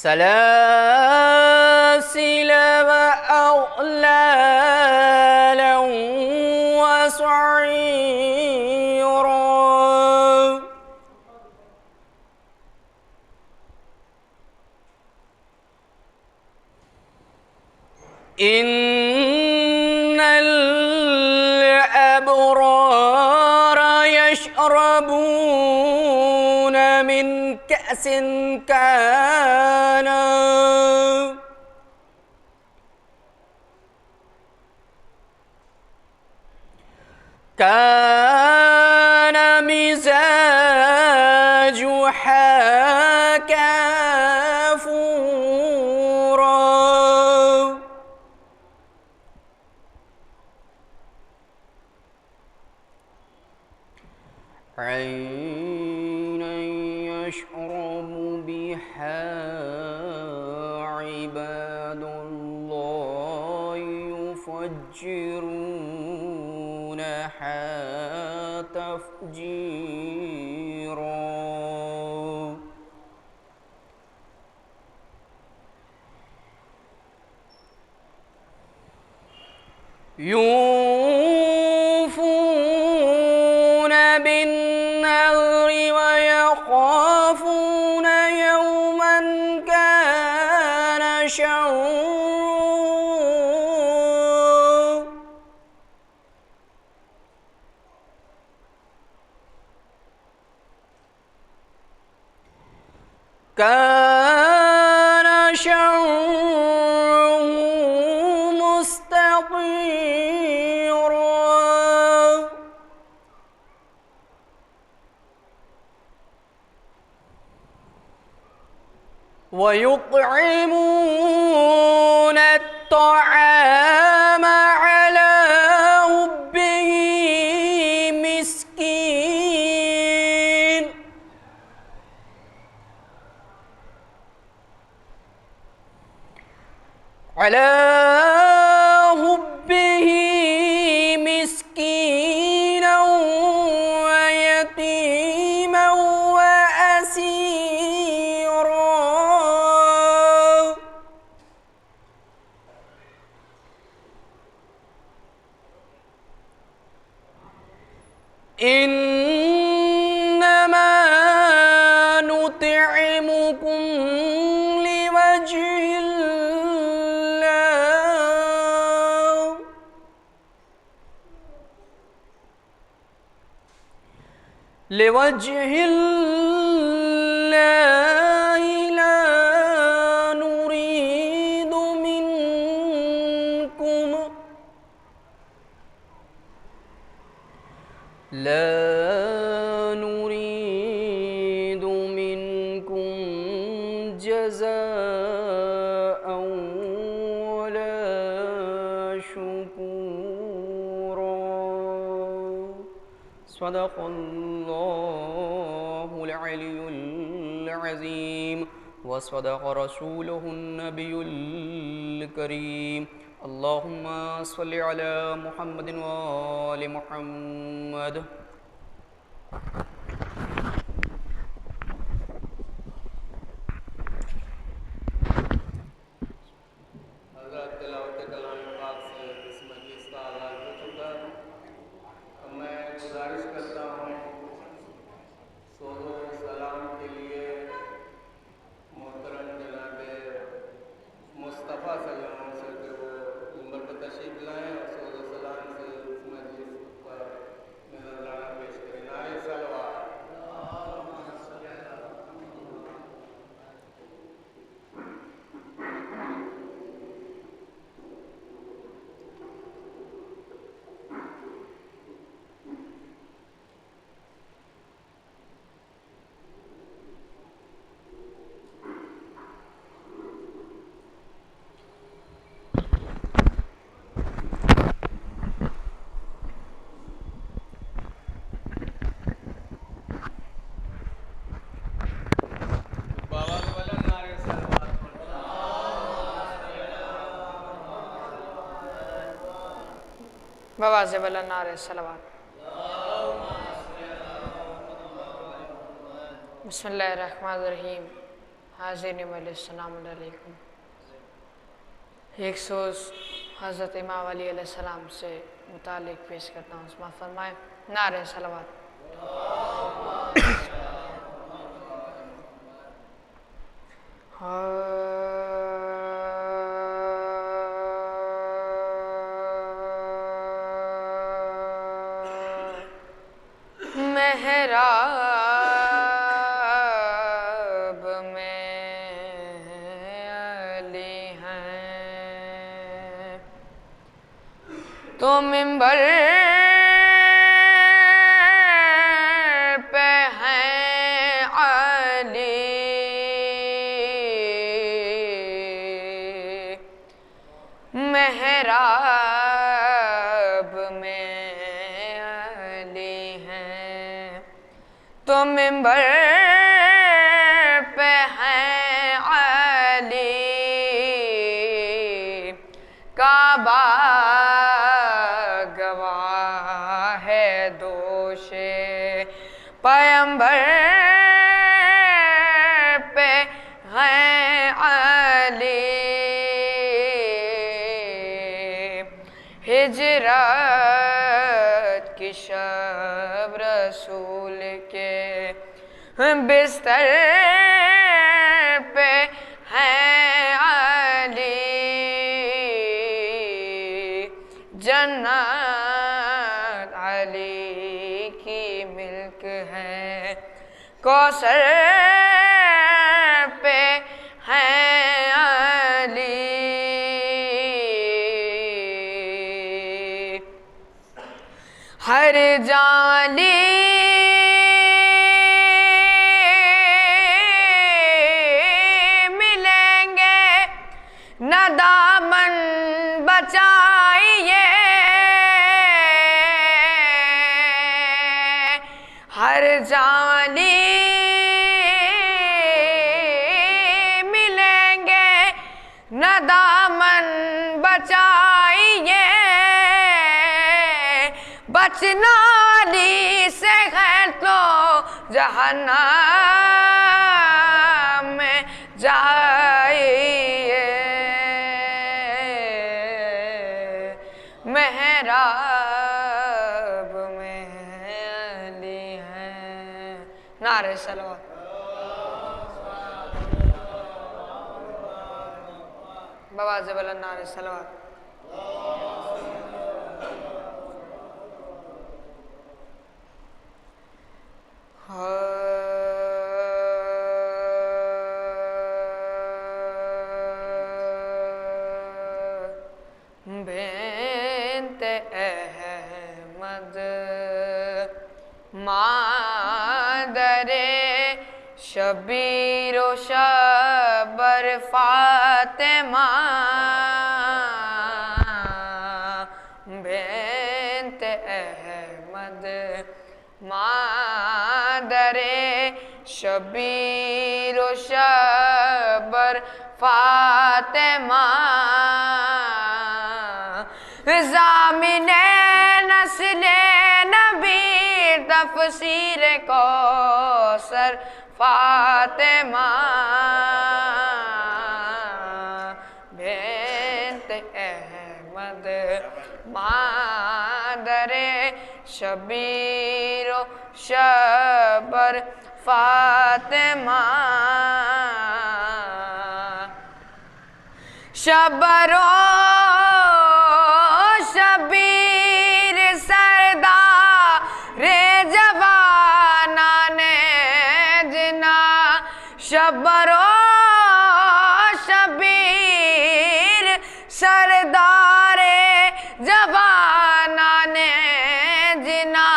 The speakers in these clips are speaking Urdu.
سلاسل وأغلالا وسعيرا إن الأبرار يشربون من كأس كان مزاجها كافورا عينا يشرب بها عباد الله يفجرونها تفجيرا يوفون بالنذر ويخافون يوما كان شره مستطيرا ويطعمون الطعام على حبه مسكين مسكينا ويتيما وأسيرا إنما نطعمكم لوجه الله لا نريد منكم جزاء ولا شكورا صدق الله العلي العظيم وصدق رسوله النبي الكريم اللهم صل على محمد وآل محمد بواجب النار الصلوات بسم اللہ الرحمن الرحیم حاضرین السلام علیکم. ایک سوز حضرت امام علی علیہ السلام سے متعلق پیش کرتا ہوں. سماعت فرمائیں. نعرہ صلوات. محراب میں علی ہیں تو منبر پہ ہیں علی. محراب میں علی ہیں تو منبر پہ ہیں علی. کعبہ گواہ ہے دوش پیمبر پہ ہیں علی. ہجرت کی شب رسول کے بستر پہ ہیں علی. جنت علی کی ملک ہے کوثر پہ ہیں علی. ہر جالی ملیں گے نہ دامن بچائیے. ہر جالی ملیں گے نہ دامن بچائیے. بچنا علی سے ہے تو جہنم میں جائیے. محراب میں علی ہیں. نعرہ صلوات. بواز بلند نعرہ صلوات. بنت احمد مادر شبیر و شبر فاطمہ. بنت احمد مادر شبیر و شبر فاطمہ. ضامن نسل نبی تفسیر کوثر فاطمہ. بنت احمد مادر شبیر و شبر فاطمہ. شبر و شبیر سردار جوانان جنا. شبر و شبیر سردار جوانان جنا.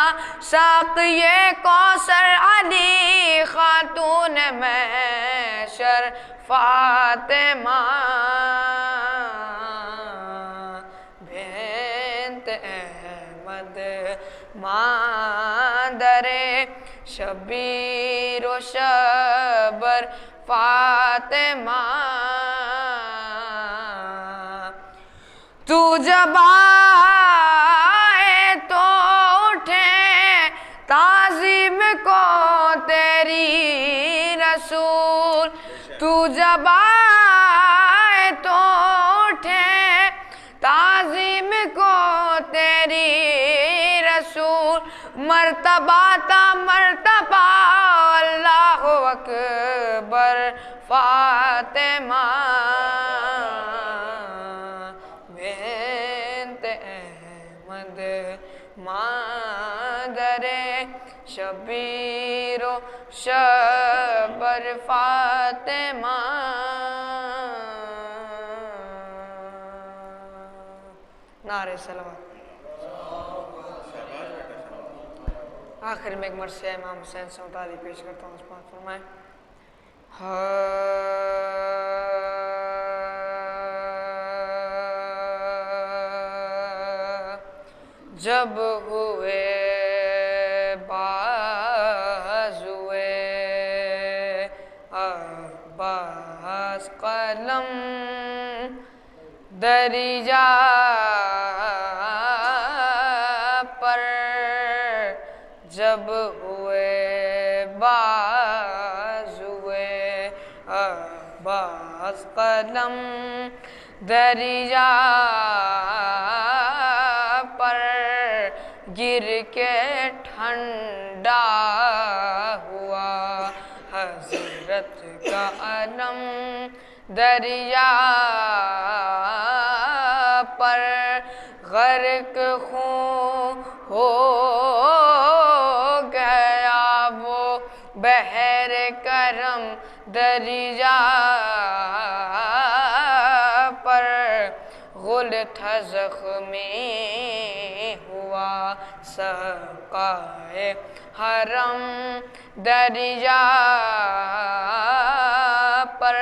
ساقی کوثر علی خاتون محشر فاطمہ. بنت احمد مادر شبیر و شبر فاطمہ. تو جب آئے تو اٹھے تعظیم کو تیری رسول. تو مرتبہ تو اٹھے تعظیم کو تیری رسول مرتبہ تا مرتبہ اللہ اکبر فاطمہ بنت احمد مادر شبیر و شبر فاطمہ نعرہ صلوات آخر میں ایک مرثیہ امام حسین سے متعلق پیش کرتا ہوں اس بات فرمائیں جب ہوئے بازوئے عباس قلم درجہ پر جب ہوئے بازوئے عباس قلم درجہ پر گر کے ٹھنڈا ہوا حضرت کا علم دریا پر غرق خون ہو گیا وہ بحر کرم دریا پر غل تھا زخمی ہوا سقائے حرم دریا پر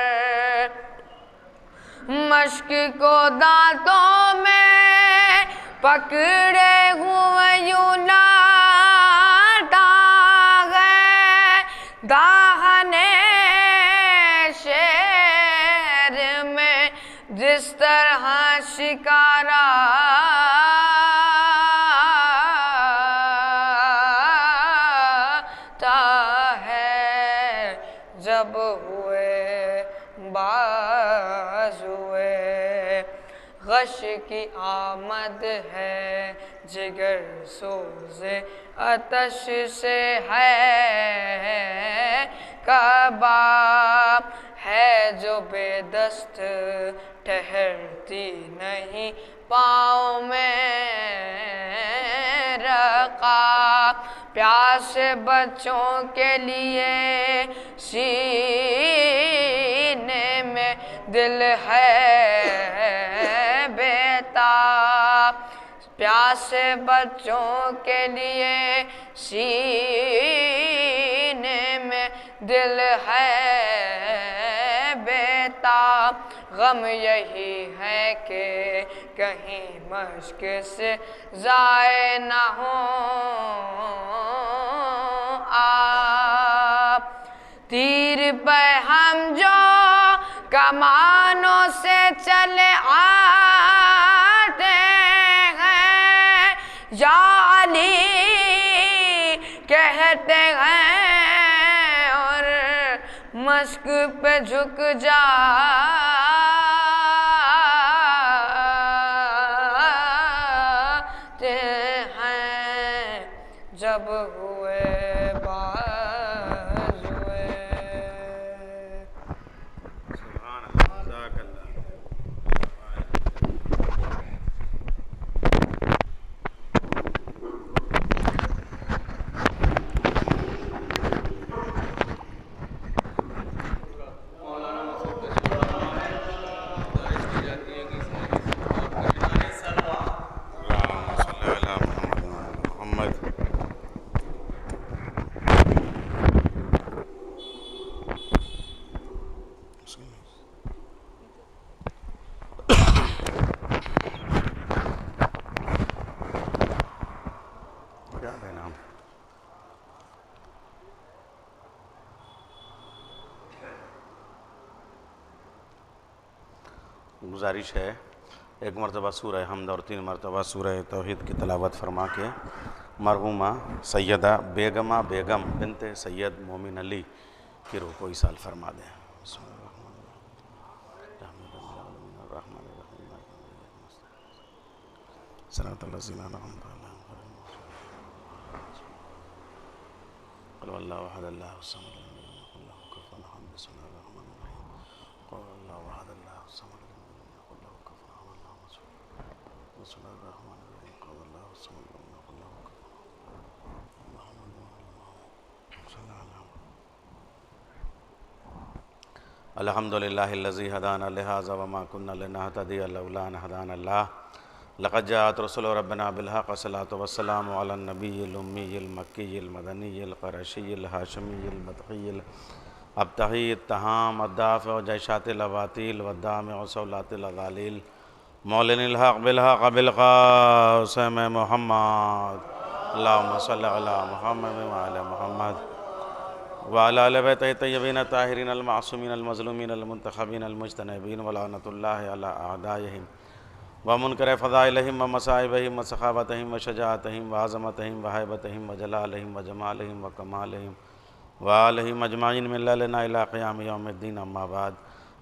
مشک کو دانتوں میں پکڑے ہوئے یوں لاتا ہے داہنے شیر میں جس طرح شکارا ہے جب ہوئے بازوئے غش کی آمد ہے جگر سوز آتش سے ہے کباب ہے جو بے دست ٹھہرتی نہیں پاؤں میں رقاب پیاس بچوں کے لیے سینے میں دل ہے بیتاب پیاس بچوں کے لیے سینے میں دل ہے بیتاب غم یہی ہے کہ کہیں مشق سے ضائع نہ ہوں آپ تیر پہ ہم جو کمانوں سے چلے آتے ہیں یا علی کہتے ہیں اور مشق پہ جھک جاتے ہیں جب ہوئے بازوئے سبحان اللہ جزاک اللہ گزارش ہے ایک مرتبہ سورہ حمد اور 3 مرتبہ سورہ توحید کی تلاوت فرما کے مرحومہ سیدہ بیگم بنت سید مومن علی کی روح کو ایصال فرما دیں. صراط الذین انعمت علیہم قل هو اللہ احد اللہ الصمد لم یلد ولم یکن له کفوا احد بسم اللہ الرحمن الرحیم قل هو اللہ احد اللہ الصمد لم یلد ولم یکن له کفوا احد اللہم صل بسم اللہ الرحمن الرحیم قل هو اللہ الصمد لم یکن له کفوا اللہم صل علی الحمد للہ الذی ہدانا لہذا وما كنا لنہتدی لولا ان ہدانا اللہ لقد جاءت رسل ربنا بالحق والصلاة والسلام على النبی الامی المکی المدنی القرشی الہاشمی المدقی الابتحی التہام الدافع جیشات الاباطیل والدامع صولات الغالیل مولن الحق بالحق بالقاسم محمد اللہم صلی علی محمد وعلی محمد وعلى آل بیتہ الطیبین الطاہرین المعصومین المظلومین المنتخبین المجتنبین ولعنۃ اللہ علی اعدائہم ومنکر فضائلہم ومصائبہم وسخاوتہم وشجاعتہم وعظمتہم وہیبتہم وجلالہم وجمالہم وکمالہم وآلہم اجمعین من لنا الی قیام یوم الدین اما بعد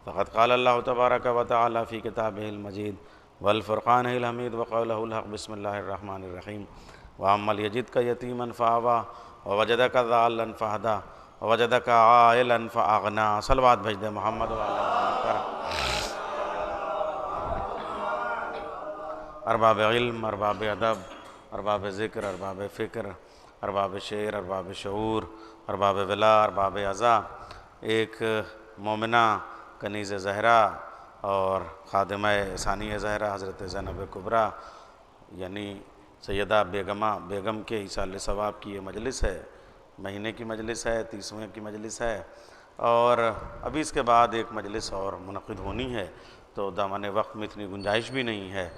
فقد قال اللہ تبارک وتعالی فی کتابہ المجید والفرقانہ الحمید وقولہ الحق بسم اللہ الرحمن الرحیم وَأَمَّا الْيَجِدْكَ يَتِيمًا فَآوَىٰ وَوَجَدَكَ ضَالًّا فَهَدَىٰ وَوَجَدَكَ عَائِلًا فَأَغْنَىٰ صلوات بھیج دے محمد ارباب علم، ارباب ادب، ارباب ذکر، ارباب فکر، ارباب شعر، ارباب شعور، ارباب ولا، ارباب عزا، ایک مومنہ کنیز زہرا اور خادمہ ثانیہ زہرا حضرت زینب کبریٰ یعنی سیدہ بیگم کے ایصال ثواب کی یہ مجلس ہے، مہینے کی مجلس ہے، 30ویں کی مجلس ہے، اور ابھی اس کے بعد ایک مجلس اور منعقد ہونی ہے، تو دامن وقت میں اتنی گنجائش بھی نہیں ہے،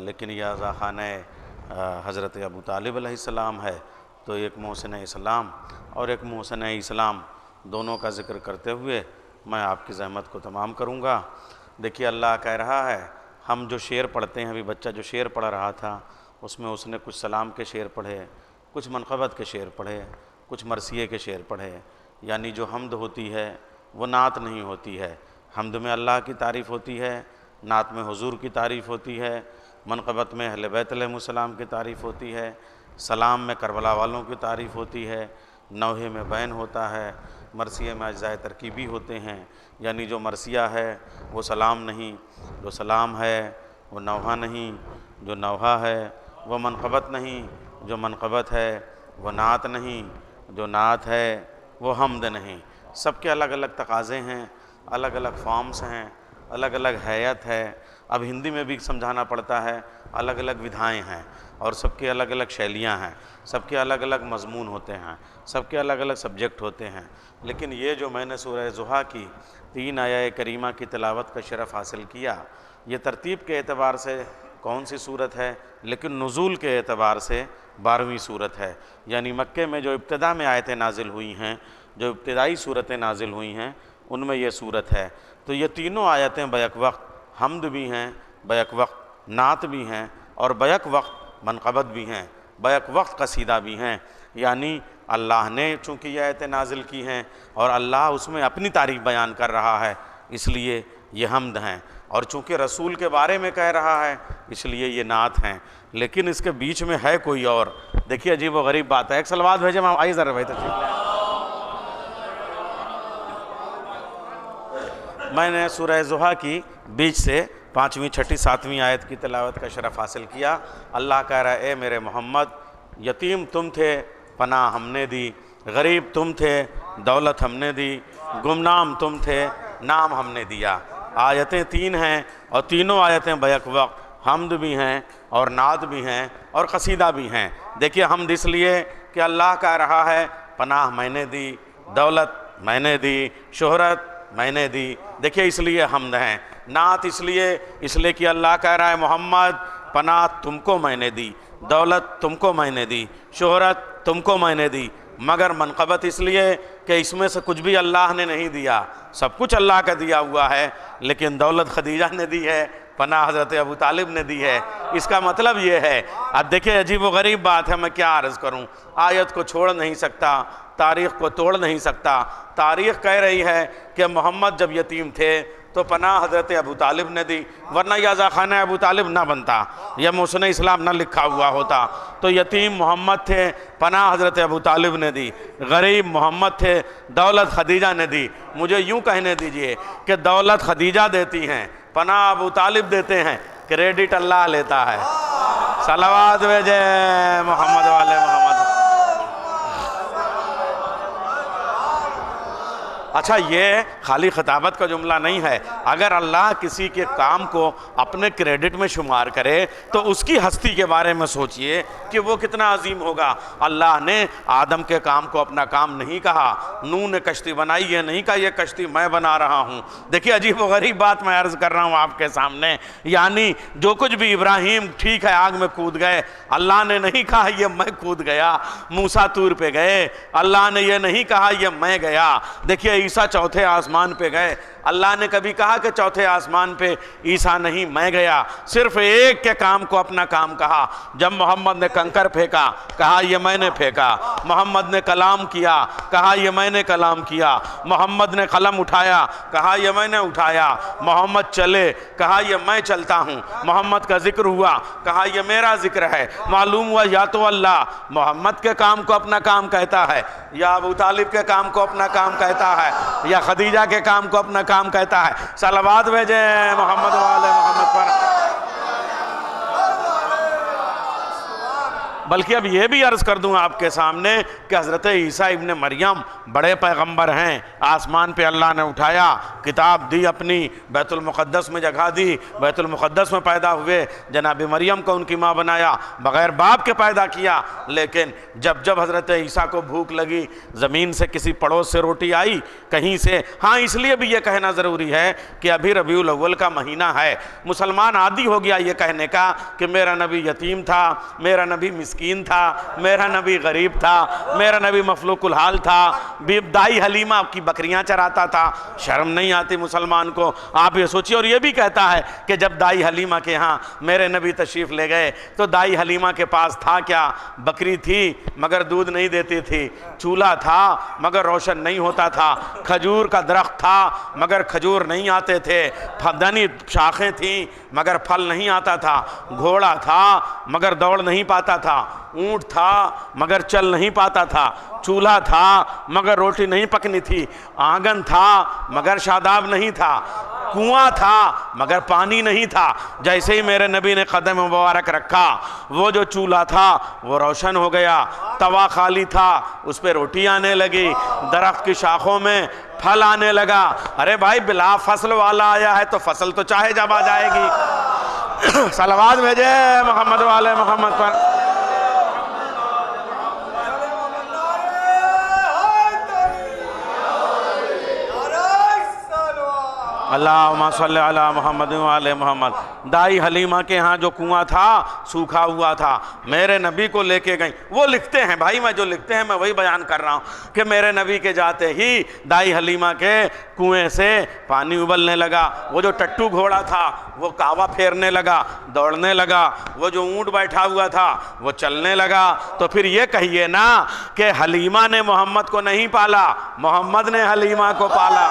لیکن یہ عزا خانہ حضرت ابو طالب علیہ السلام ہے، تو ایک محسن اسلام اور ایک محسن اسلام دونوں کا ذکر کرتے ہوئے میں آپ کی زحمت کو تمام کروں گا۔ دیکھیے اللہ کہہ رہا ہے، ہم جو شعر پڑھتے ہیں، ابھی بچہ جو شعر پڑھ رہا تھا اس میں اس نے کچھ سلام کے شعر پڑھے، کچھ منقبت کے شعر پڑھے، کچھ مرثیے کے شعر پڑھے، یعنی جو حمد ہوتی ہے وہ نعت نہیں ہوتی ہے، حمد میں اللہ کی تعریف ہوتی ہے، نعت میں حضور کی تعریف ہوتی ہے، منقبت میں اہل بیت علیہ السلام کی تعریف ہوتی ہے، سلام میں کربلا والوں کی تعریف ہوتی ہے، نوحے میں بین ہوتا ہے، مرثیے میں اجزائے ترکیبی ہوتے ہیں، یعنی جو مرثیہ ہے وہ سلام نہیں، جو سلام ہے وہ نوحہ نہیں، جو نوحہ ہے وہ منقبت نہیں، جو منقبت ہے وہ نعت نہیں، جو نعت ہے وہ حمد نہیں۔ سب کے الگ الگ تقاضے ہیں، الگ الگ فارمز ہیں، الگ الگ حیت ہے، اب ہندی میں بھی سمجھانا پڑتا ہے، الگ الگ ودھائیں ہیں، اور سب کے الگ الگ شیلیاں ہیں، سب کے الگ الگ مضمون ہوتے ہیں، سب کے الگ الگ سبجیکٹ ہوتے ہیں، لیکن یہ جو میں نے سورہ ضحیٰ کی 3 آیہ کریمہ کی تلاوت کا شرف حاصل کیا، یہ ترتیب کے اعتبار سے کون سی صورت ہے، لیکن نزول کے اعتبار سے 12ویں صورت ہے، یعنی مکے میں جو ابتدا میں آیتیں نازل ہوئی ہیں، جو ابتدائی صورتیں نازل ہوئی ہیں، ان میں یہ صورت ہے۔ تو یہ تینوں آیتیں بیک وقت حمد بھی ہیں، بیک وقت نعت بھی ہیں، اور بیک وقت منقبت بھی ہیں، بیک وقت قصیدہ بھی ہیں، یعنی اللہ نے چونکہ یہ آیتیں نازل کی ہیں اور اللہ اس میں اپنی تعریف بیان کر رہا ہے، اس لیے یہ حمد ہیں، اور چونکہ رسول کے بارے میں کہہ رہا ہے اس لیے یہ نعت ہیں، لیکن اس کے بیچ میں ہے کوئی اور۔ دیکھیے عجیب و غریب بات ہے، ایک صلوات بھیجیں، آئیے ذرا بھائی تشریف لیں۔ میں نے سورہ ضحیٰ کی بیچ سے 5ویں، 6ٹھی، 7ویں آیت کی تلاوت کا شرف حاصل کیا۔ اللہ کہہ رہا ہے، اے میرے محمد، یتیم تم تھے، پناہ ہم نے دی، غریب تم تھے، دولت ہم نے دی، گمنام تم تھے، نام ہم نے دیا۔ آیتیں 3 ہیں، اور تینوں آیتیں بیک وقت حمد بھی ہیں اور نعت بھی ہیں اور قصیدہ بھی ہیں۔ دیکھیے حمد اس لیے کہ اللہ کہہ رہا ہے پناہ میں نے دی، دولت میں نے دی، شہرت میں نے دی، دیکھیے اس لیے حمد ہیں۔ نعت اس لیے کہ اللہ کہہ رہا ہے محمد پناہ تم کو میں نے دی، دولت تم کو میں نے دی، شہرت تم کو میں نے دی، مگر منقبت اس لیے کہ اس میں سے کچھ بھی اللہ نے نہیں دیا، سب کچھ اللہ کا دیا ہوا ہے، لیکن دولت خدیجہ نے دی ہے، پناہ حضرت ابو طالب نے دی ہے۔ اس کا مطلب یہ ہے، اب دیکھیں عجیب و غریب بات ہے، میں کیا عرض کروں، آیت کو چھوڑ نہیں سکتا، تاریخ کو توڑ نہیں سکتا۔ تاریخ کہہ رہی ہے کہ محمد جب یتیم تھے تو پناہ حضرت ابو طالب نے دی، ورنہ یہ عزاخانہ ابو طالب نہ بنتا، یہ محسن اسلام نہ لکھا ہوا ہوتا۔ تو یتیم محمد تھے، پناہ حضرت ابو طالب نے دی، غریب محمد تھے، دولت خدیجہ نے دی۔ مجھے یوں کہنے دیجئے کہ دولت خدیجہ دیتی ہیں، پناہ ابو طالب دیتے ہیں، کریڈٹ اللہ لیتا ہے۔ صلوات بھیجے محمد والے محمد۔ اچھا یہ خالی خطابت کا جملہ نہیں ہے، اگر اللہ کسی کے کام کو اپنے کریڈٹ میں شمار کرے تو اس کی ہستی کے بارے میں سوچئے کہ وہ کتنا عظیم ہوگا۔ اللہ نے آدم کے کام کو اپنا کام نہیں کہا، نوح نے کشتی بنائی ہے نہیں کہا یہ کشتی میں بنا رہا ہوں۔ دیکھیے عجیب و غریب بات میں عرض کر رہا ہوں آپ کے سامنے، یعنی جو کچھ بھی ابراہیم ٹھیک ہے آگ میں کود گئے، اللہ نے نہیں کہا یہ میں کود گیا۔ موسیٰ طور پہ گئے، اللہ نے یہ نہیں کہا یہ میں گیا۔ دیکھیے عیسیٰ چوتھے آسمان پہ گئے، اللہ نے کبھی کہا کہ چوتھے آسمان پہ عیسیٰ نہیں میں گیا، صرف ایک کے کام کو اپنا کام کہا۔ جب محمد نے کنکر پھینکا کہا یہ میں نے پھینکا، محمد نے کلام کیا کہا یہ میں نے کلام کیا، محمد نے قلم اٹھایا کہا یہ میں نے اٹھایا، محمد چلے کہا یہ میں چلتا ہوں، محمد کا ذکر ہوا کہا یہ میرا ذکر ہے۔ معلوم ہوا یا تو اللہ محمد کے کام کو اپنا کام کہتا ہے، یا ابو طالب کے کام کو اپنا کام کہتا ہے، یا خدیجہ کے کام کو اپنا کام کہتا ہے۔ صلوات بھیجیں محمد والے محمد پر۔ بلکہ اب یہ بھی عرض کر دوں آپ کے سامنے کہ حضرت عیسیٰ ابن مریم بڑے پیغمبر ہیں، آسمان پہ اللہ نے اٹھایا، کتاب دی اپنی، بیت المقدس میں جگہ دی، بیت المقدس میں پیدا ہوئے، جناب مریم کو ان کی ماں بنایا، بغیر باپ کے پیدا کیا۔ لیکن جب حضرت عیسیٰ کو بھوک لگی، زمین سے کسی پڑوس سے روٹی آئی کہیں سے، ہاں اس لیے بھی یہ کہنا ضروری ہے کہ ابھی ربیع الاول کا مہینہ ہے، مسلمان عادی ہو گیا یہ کہنے کا کہ میرا نبی یتیم تھا، میرا نبی مسکین تھا، میرا نبی غریب تھا، میرا نبی مفلوق الحال تھا، دائی حلیمہ کی بکریاں چراتا تھا۔ شرم نہیں آتی مسلمان کو؟ آپ یہ سوچیے۔ اور یہ بھی کہتا ہے کہ جب دائی حلیمہ کے ہاں میرے نبی تشریف لے گئے تو دائی حلیمہ کے پاس تھا کیا؟ بکری تھی مگر دودھ نہیں دیتی تھی، چولہا تھا مگر روشن نہیں ہوتا تھا، کھجور کا درخت تھا مگر کھجور نہیں آتے تھے، پھدنی شاخیں تھیں مگر پھل نہیں آتا تھا، گھوڑا تھا مگر دوڑ نہیں پاتا تھا، اونٹ تھا مگر چل نہیں پاتا تھا، چولہا تھا مگر روٹی نہیں پکنی تھی، آنگن تھا مگر شاداب نہیں تھا، کنواں تھا مگر پانی نہیں تھا۔ جیسے ہی میرے نبی نے قدم مبارک رکھا وہ جو چولہا تھا وہ روشن ہو گیا، توا خالی تھا اس پہ روٹی آنے لگی، درخت کی شاخوں میں پھل آنے لگا۔ ارے بھائی بلا فصل والا آیا ہے تو فصل تو چاہے جب آ جائے گی۔ صلوات بھیجے محمد والے محمد پر۔ اللہم صلی علی محمد وعلی محمد۔ دائی حلیمہ کے ہاں جو کنواں تھا سوکھا ہوا تھا، میرے نبی کو لے کے گئیں۔ وہ لکھتے ہیں بھائی، میں جو لکھتے ہیں میں وہی بیان کر رہا ہوں کہ میرے نبی کے جاتے ہی دائی حلیمہ کے کنویں سے پانی ابلنے لگا، وہ جو ٹٹو گھوڑا تھا وہ کعوہ پھیرنے لگا، دوڑنے لگا، وہ جو اونٹ بیٹھا ہوا تھا وہ چلنے لگا۔ تو پھر یہ کہیے نا کہ حلیمہ نے محمد کو نہیں پالا، محمد نے حلیمہ کو پالا۔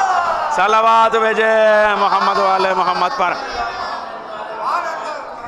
صلوات بھیجے محمد والے محمد پر۔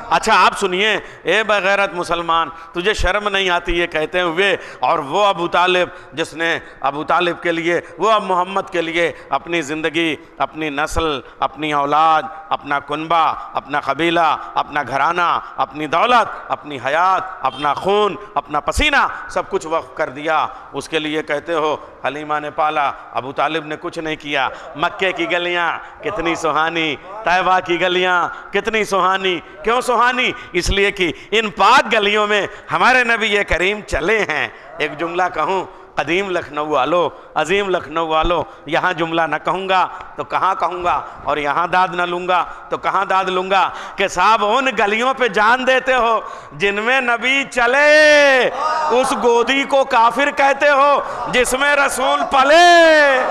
اچھا آپ سنیے، اے بغیرت مسلمان، تجھے شرم نہیں آتی یہ کہتے ہوئے؟ اور وہ ابو طالب جس نے ابو طالب کے لیے، وہ اب محمد کے لیے اپنی زندگی، اپنی نسل، اپنی اولاد، اپنا کنبہ، اپنا قبیلہ، اپنا گھرانہ، اپنی دولت، اپنی حیات، اپنا خون، اپنا پسینہ سب کچھ وقف کر دیا، اس کے لیے کہتے ہو حلیمہ نے پالا، ابو طالب نے کچھ نہیں کیا۔ مکے کی گلیاں کتنی سہانی، طیبہ کی گلیاں کتنی سہانی، کیوں سہانی؟ اس لیے کہ ان پاک گلیوں میں ہمارے نبی کریم چلے ہیں۔ ایک جملہ کہوں، قدیم لکھنؤ والو، عظیم لکھنؤ والو، یہاں جملہ نہ کہوں گا تو کہاں کہوں گا، اور یہاں داد نہ لوں گا تو کہاں داد لوں گا کہ صاحب ان گلیوں پہ جان دیتے ہو جن میں نبی چلے، اس گودی کو کافر کہتے ہو جس میں رسول پلے۔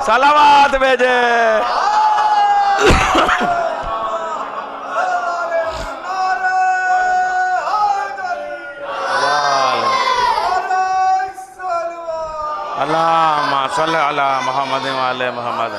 صلوات بھیجے۔ اللہم صلی علی محمد وعلی محمد۔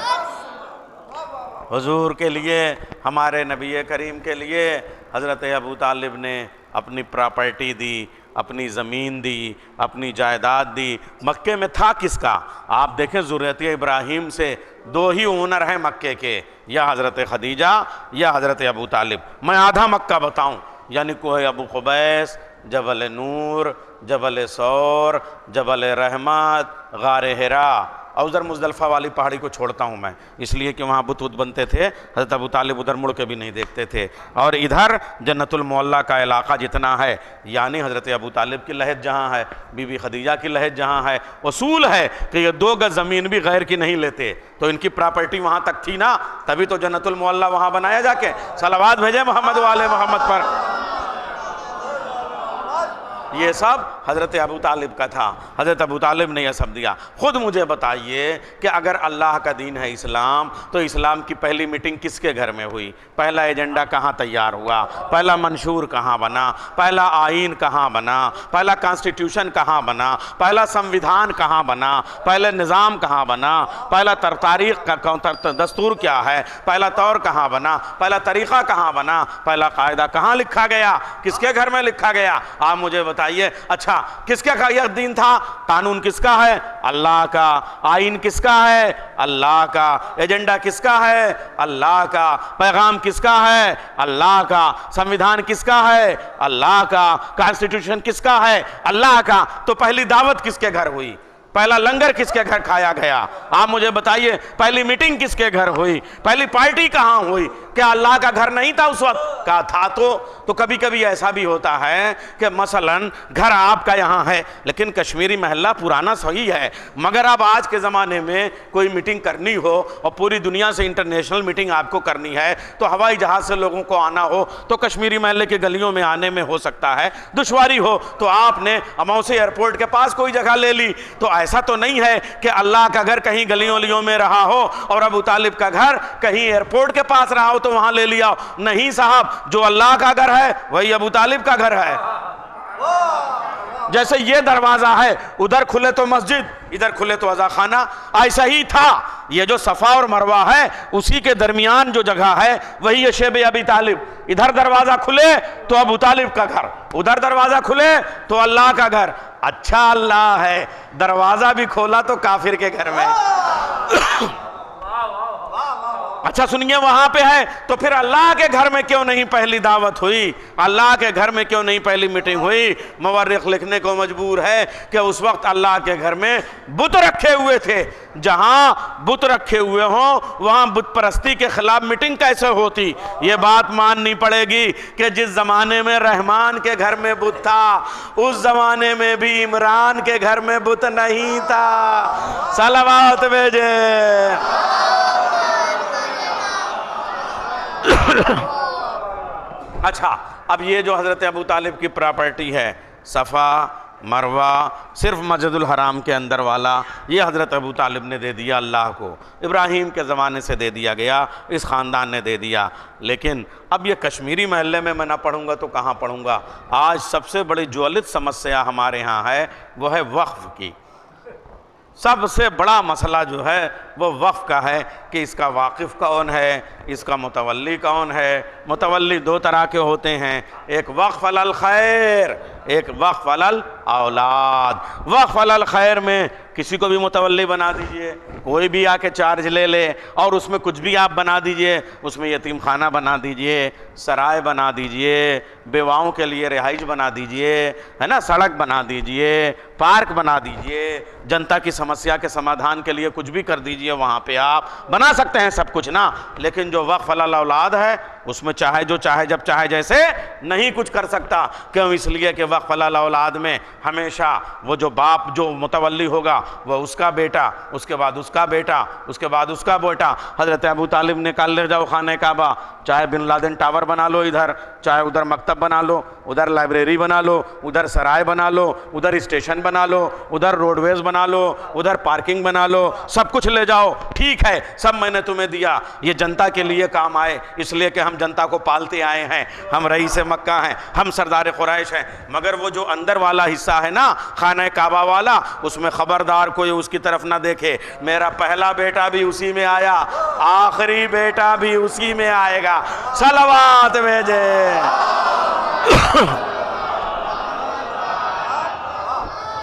حضور کے لیے، ہمارے نبی کریم کے لیے حضرت ابو طالب نے اپنی پراپرٹی دی، اپنی زمین دی، اپنی جائیداد دی۔ مکے میں تھا کس کا؟ آپ دیکھیں ذریت ابراہیم سے 2 ہی اونر ہیں مکے کے، یا حضرت خدیجہ یا حضرت ابو طالب۔ میں آدھا مکہ بتاؤں، یعنی کوہ ابو قبیس، جبل نور، جبل ثور، جبل رحمت، غار حرا، اور ادھر مزدلفہ والی پہاڑی کو چھوڑتا ہوں میں، اس لیے کہ وہاں بت بنتے تھے، حضرت ابو طالب ادھر مڑ کے بھی نہیں دیکھتے تھے۔ اور ادھر جنت المعلیٰ کا علاقہ جتنا ہے، یعنی حضرت ابو طالب کی لحد جہاں ہے، بی بی خدیجہ کی لحد جہاں ہے، اصول ہے کہ یہ 2 گز زمین بھی غیر کی نہیں لیتے، تو ان کی پراپرٹی وہاں تک تھی نا، تبھی تو جنت المعلیٰ وہاں بنایا جا کے۔ صلوات بھیجیں محمد والے محمد پر۔ یہ سب حضرت ابو طالب کا تھا، حضرت ابو طالب نے یہ سب دیا۔ خود مجھے بتائیے کہ اگر اللہ کا دین ہے اسلام، تو اسلام کی پہلی میٹنگ کس کے گھر میں ہوئی؟ پہلا ایجنڈا کہاں تیار ہوا؟ پہلا منشور کہاں بنا؟ پہلا آئین کہاں بنا؟ پہلا کانسٹیٹیوشن کہاں بنا؟ پہلا سمویدھان کہاں بنا؟ پہلا نظام کہاں بنا؟ پہلا تاریخ کا دستور کیا ہے؟ پہلا طور کہاں بنا؟ پہلا طریقہ کہاں بنا؟ پہلا قاعدہ کہاں لکھا گیا؟ کس کے گھر میں لکھا گیا؟ آپ مجھے بتائیے۔ اچھا، کس کا یہ دین تھا؟ قانون کس کا ہے؟ اللہ کا۔ آئین کس کا ہے؟ اللہ کا۔ ایجنڈا کس کا ہے؟ اللہ کا۔ پیغام کس کا ہے؟ اللہ کا۔ سمویدھان کس کا ہے؟ اللہ کا۔ کانسٹیٹیوشن کس کا ہے؟ اللہ کا۔ تو پہلی دعوت کس کے گھر ہوئی؟ پہلا لنگر کس کے گھر کھایا گیا؟ آپ مجھے بتائیے۔ پہلی میٹنگ کس کے گھر ہوئی؟ پہلی پارٹی کہاں ہوئی؟ کیا اللہ کا گھر نہیں تھا اس وقت؟ کہا تھا تو کبھی کبھی ایسا بھی ہوتا ہے کہ مثلا گھر آپ کا یہاں ہے لیکن کشمیری محلہ پرانا صحیح ہے، مگر اب آج کے زمانے میں کوئی میٹنگ کرنی ہو اور پوری دنیا سے انٹرنیشنل میٹنگ آپ کو کرنی ہے، تو ہوائی جہاز سے لوگوں کو آنا ہو تو کشمیری محلے کے گلیوں میں آنے میں ہو سکتا ہے دشواری ہو، تو آپ نے اموسی ایئرپورٹ کے پاس کوئی جگہ لے لی۔ تو ایسا تو نہیں ہے کہ اللہ کا گھر کہیں گلیوں ولیوں میں رہا ہو اور ابو طالب کا گھر کہیں ایئرپورٹ کے پاس رہا ہو تو وہاں لے لیا۔ نہیں صاحب، جو اللہ کا گھر ہے وہی ابو طالب کا گھر ہے۔ جیسے یہ دروازہ ہے، ادھر کھلے تو مسجد، ادھر کھلے تو عزا خانہ، ایسا ہی تھا۔ یہ جو صفا اور مروہ ہے اسی کے درمیان جو جگہ ہے وہی ہے شیب ابی طالب۔ ادھر دروازہ کھلے تو ابو طالب کا گھر، ادھر دروازہ کھلے تو اللہ کا گھر۔ اچھا اللہ ہے، دروازہ بھی کھولا تو کافر کے گھر میں۔ اچھا سنیے، وہاں پہ ہے تو پھر اللہ کے گھر میں کیوں نہیں پہلی دعوت ہوئی؟ اللہ کے گھر میں کیوں نہیں پہلی میٹنگ ہوئی؟ مورخ لکھنے کو مجبور ہے کہ اس وقت اللہ کے گھر میں بت رکھے ہوئے تھے۔ جہاں بت رکھے ہوئے ہوں وہاں بت پرستی کے خلاف میٹنگ کیسے ہوتی؟ یہ بات ماننی پڑے گی کہ جس زمانے میں رحمان کے گھر میں بت تھا اس زمانے میں بھی عمران کے گھر میں بت نہیں تھا۔ صلوات بھیجے۔ اچھا، اب یہ جو حضرت ابو طالب کی پراپرٹی ہے، صفا مروہ، صرف مسجد الحرام کے اندر والا، یہ حضرت ابو طالب نے دے دیا اللہ کو، ابراہیم کے زمانے سے دے دیا گیا، اس خاندان نے دے دیا۔ لیکن اب یہ کشمیری محلے میں نہ پڑھوں گا تو کہاں پڑھوں گا؟ آج سب سے بڑی جوالت سمسیا ہمارے ہاں ہے وہ ہے وقف کی۔ سب سے بڑا مسئلہ جو ہے وہ وقف کا ہے کہ اس کا واقف کون ہے، اس کا متولی کون ہے۔ متولی 2 طرح کے ہوتے ہیں، ایک وقف علی الخیر، ایک وقف علی الاولاد۔ وقف علی الخیر میں کسی کو بھی متولی بنا دیجئے، کوئی بھی آ کے چارج لے لے اور اس میں کچھ بھی آپ بنا دیجئے، اس میں یتیم خانہ بنا دیجئے، سرائے بنا دیجئے، بیواؤں کے لیے رہائش بنا دیجئے، ہے نا، سڑک بنا دیجئے، پارک بنا دیجئے، جنتا کی سمسیا کے سمادھان کے لیے کچھ بھی کر دیجئے، وہاں پہ آپ بنا سکتے ہیں سب کچھ نا۔ لیکن جو وقف علی الاولاد ہے اس میں چاہے جو چاہے جب چاہے جیسے نہیں کچھ کر سکتا۔ کیوں؟ اس لیے کہ وقف علی الاولاد میں ہمیشہ وہ جو باپ جو متولی ہوگا وہ اس کا بیٹا، اس کے بعد اس کا بیٹا، اس کے بعد اس کا بیٹا۔ حضرت ابو طالب نے کہا لے جاؤ خانہ کعبہ، چاہے بن لادن ٹاور بنا لو ادھر، چاہے ادھر مکتب بنا لو، ادھر لائبریری بنا لو، ادھر سرائے بنا لو، ادھر اسٹیشن بنا لو، ادھر روڈ ویز بنا لو، ادھر پارکنگ بنا لو، سب کچھ لے جاؤ، ٹھیک ہے، سب میں نے تمہیں دیا، یہ جنتا کے لیے کام آئے، اس لیے کہ ہم ہم جنتا کو پالتے آئے ہیں، ہم رئیس مکہ ہیں، ہم سردار قریش ہیں، مگر وہ جو اندر والا حصہ ہے نا خانہ کعبہ والا، اس میں خبردار کوئی اس کی طرف نہ دیکھے۔ میرا پہلا بیٹا بھی اسی میں آیا، آخری بیٹا بھی اسی میں آئے گا، صلوات بھیجے۔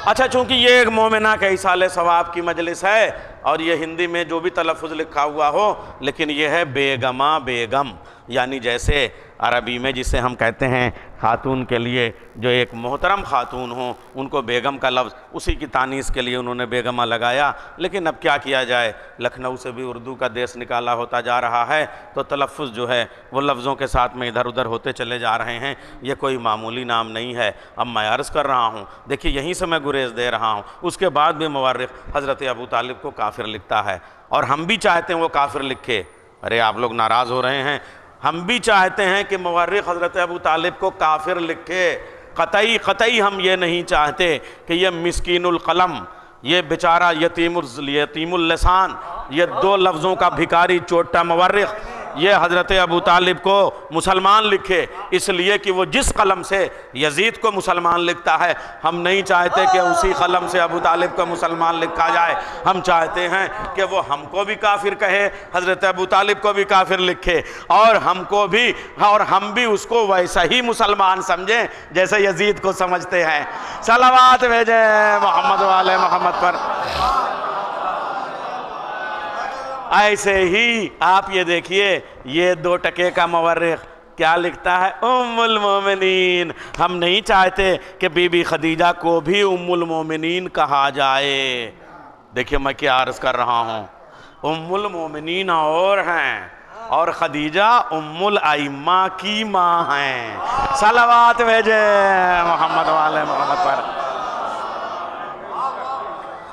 اچھا، چونکہ یہ ایک مومنہ کا ایصال ثواب کی مجلس ہے اور یہ ہندی میں جو بھی تلفظ لکھا ہوا ہو، لیکن یہ ہے بیگمہ بیگم، یعنی جیسے عربی میں جسے ہم کہتے ہیں خاتون کے لیے جو ایک محترم خاتون ہوں ان کو بیگم کا لفظ، اسی کی تانیث کے لیے انہوں نے بیگمہ لگایا۔ لیکن اب کیا کیا جائے، لکھنؤ سے بھی اردو کا دیس نکالا ہوتا جا رہا ہے تو تلفظ جو ہے وہ لفظوں کے ساتھ میں ادھر ادھر ہوتے چلے جا رہے ہیں۔ یہ کوئی معمولی نام نہیں ہے۔ اب میں عرض کر رہا ہوں، دیکھیے یہیں سے میں گریز دے رہا ہوں، اس کے بعد بھی مورخ حضرت ابو طالب کو کافر لکھتا ہے، اور ہم بھی چاہتے ہیں وہ کافر لکھے۔ ارے آپ لوگ ناراض ہو رہے ہیں، ہم بھی چاہتے ہیں کہ مورخ حضرت ابو طالب کو کافر لکھے، قطعی ہم یہ نہیں چاہتے کہ یہ مسکین القلم، یہ بیچارہ یتیم اللسان، یہ دو لفظوں کا بھکاری چوٹا مورخ یہ حضرت ابو طالب کو مسلمان لکھے، اس لیے کہ وہ جس قلم سے یزید کو مسلمان لکھتا ہے، ہم نہیں چاہتے کہ اسی قلم سے ابو طالب کو مسلمان لکھا جائے۔ ہم چاہتے ہیں کہ وہ ہم کو بھی کافر کہے، حضرت ابو طالب کو بھی کافر لکھے، اور ہم بھی اس کو ویسا ہی مسلمان سمجھیں جیسے یزید کو سمجھتے ہیں۔ صلوات بھیجیں محمد والے محمد پر۔ ایسے ہی آپ یہ دیکھیے، یہ 2 ٹکے کا مورخ کیا لکھتا ہے، ام المومنین۔ ہم نہیں چاہتے کہ بی بی خدیجہ کو بھی ام المومنین کہا جائے۔ دیکھیے میں کیا عرض کر رہا ہوں، ام المومنین اور ہیں، اور خدیجہ ام الائمہ کی ماں ہیں۔ صلوات بھیجے محمد والے محمد پر۔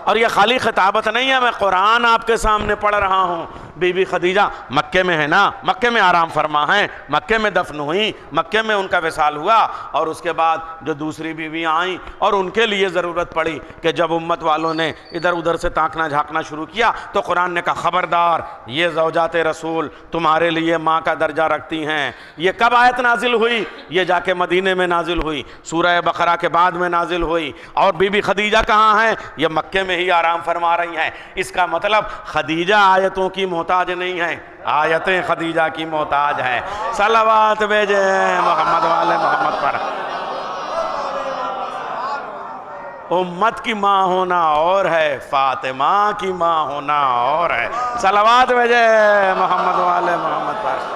اور یہ خالی خطابت نہیں ہے، میں قرآن آپ کے سامنے پڑھ رہا ہوں۔ بی بی خدیجہ مکے میں ہے نا، مکے میں آرام فرما ہیں، مکے میں دفن ہوئی، مکے میں ان کا وصال ہوا، اور اس کے بعد جو دوسری بیویاں آئیں اور ان کے لیے ضرورت پڑی کہ جب امت والوں نے ادھر ادھر سے تاکنا جھانکنا شروع کیا تو قرآن نے کہا خبردار، یہ زوجات رسول تمہارے لیے ماں کا درجہ رکھتی ہیں۔ یہ کب آیت نازل ہوئی؟ یہ جا کے مدینے میں نازل ہوئی، سورہ بقرہ کے بعد میں نازل ہوئی۔ اور بی بی خدیجہ کہاں ہیں؟ یہ مکے میں ہی آرام فرما رہی ہیں۔ اس کا مطلب خدیجہ آیتوں کی محتاج نہیں ہیں، آیتیں خدیجہ کی محتاج ہیں۔ صلوات بھیجیں محمد والے محمد پر۔ امت کی ماں ہونا اور ہے، فاطمہ کی ماں ہونا اور ہے۔ صلوات بھیجیں محمد والے محمد پر۔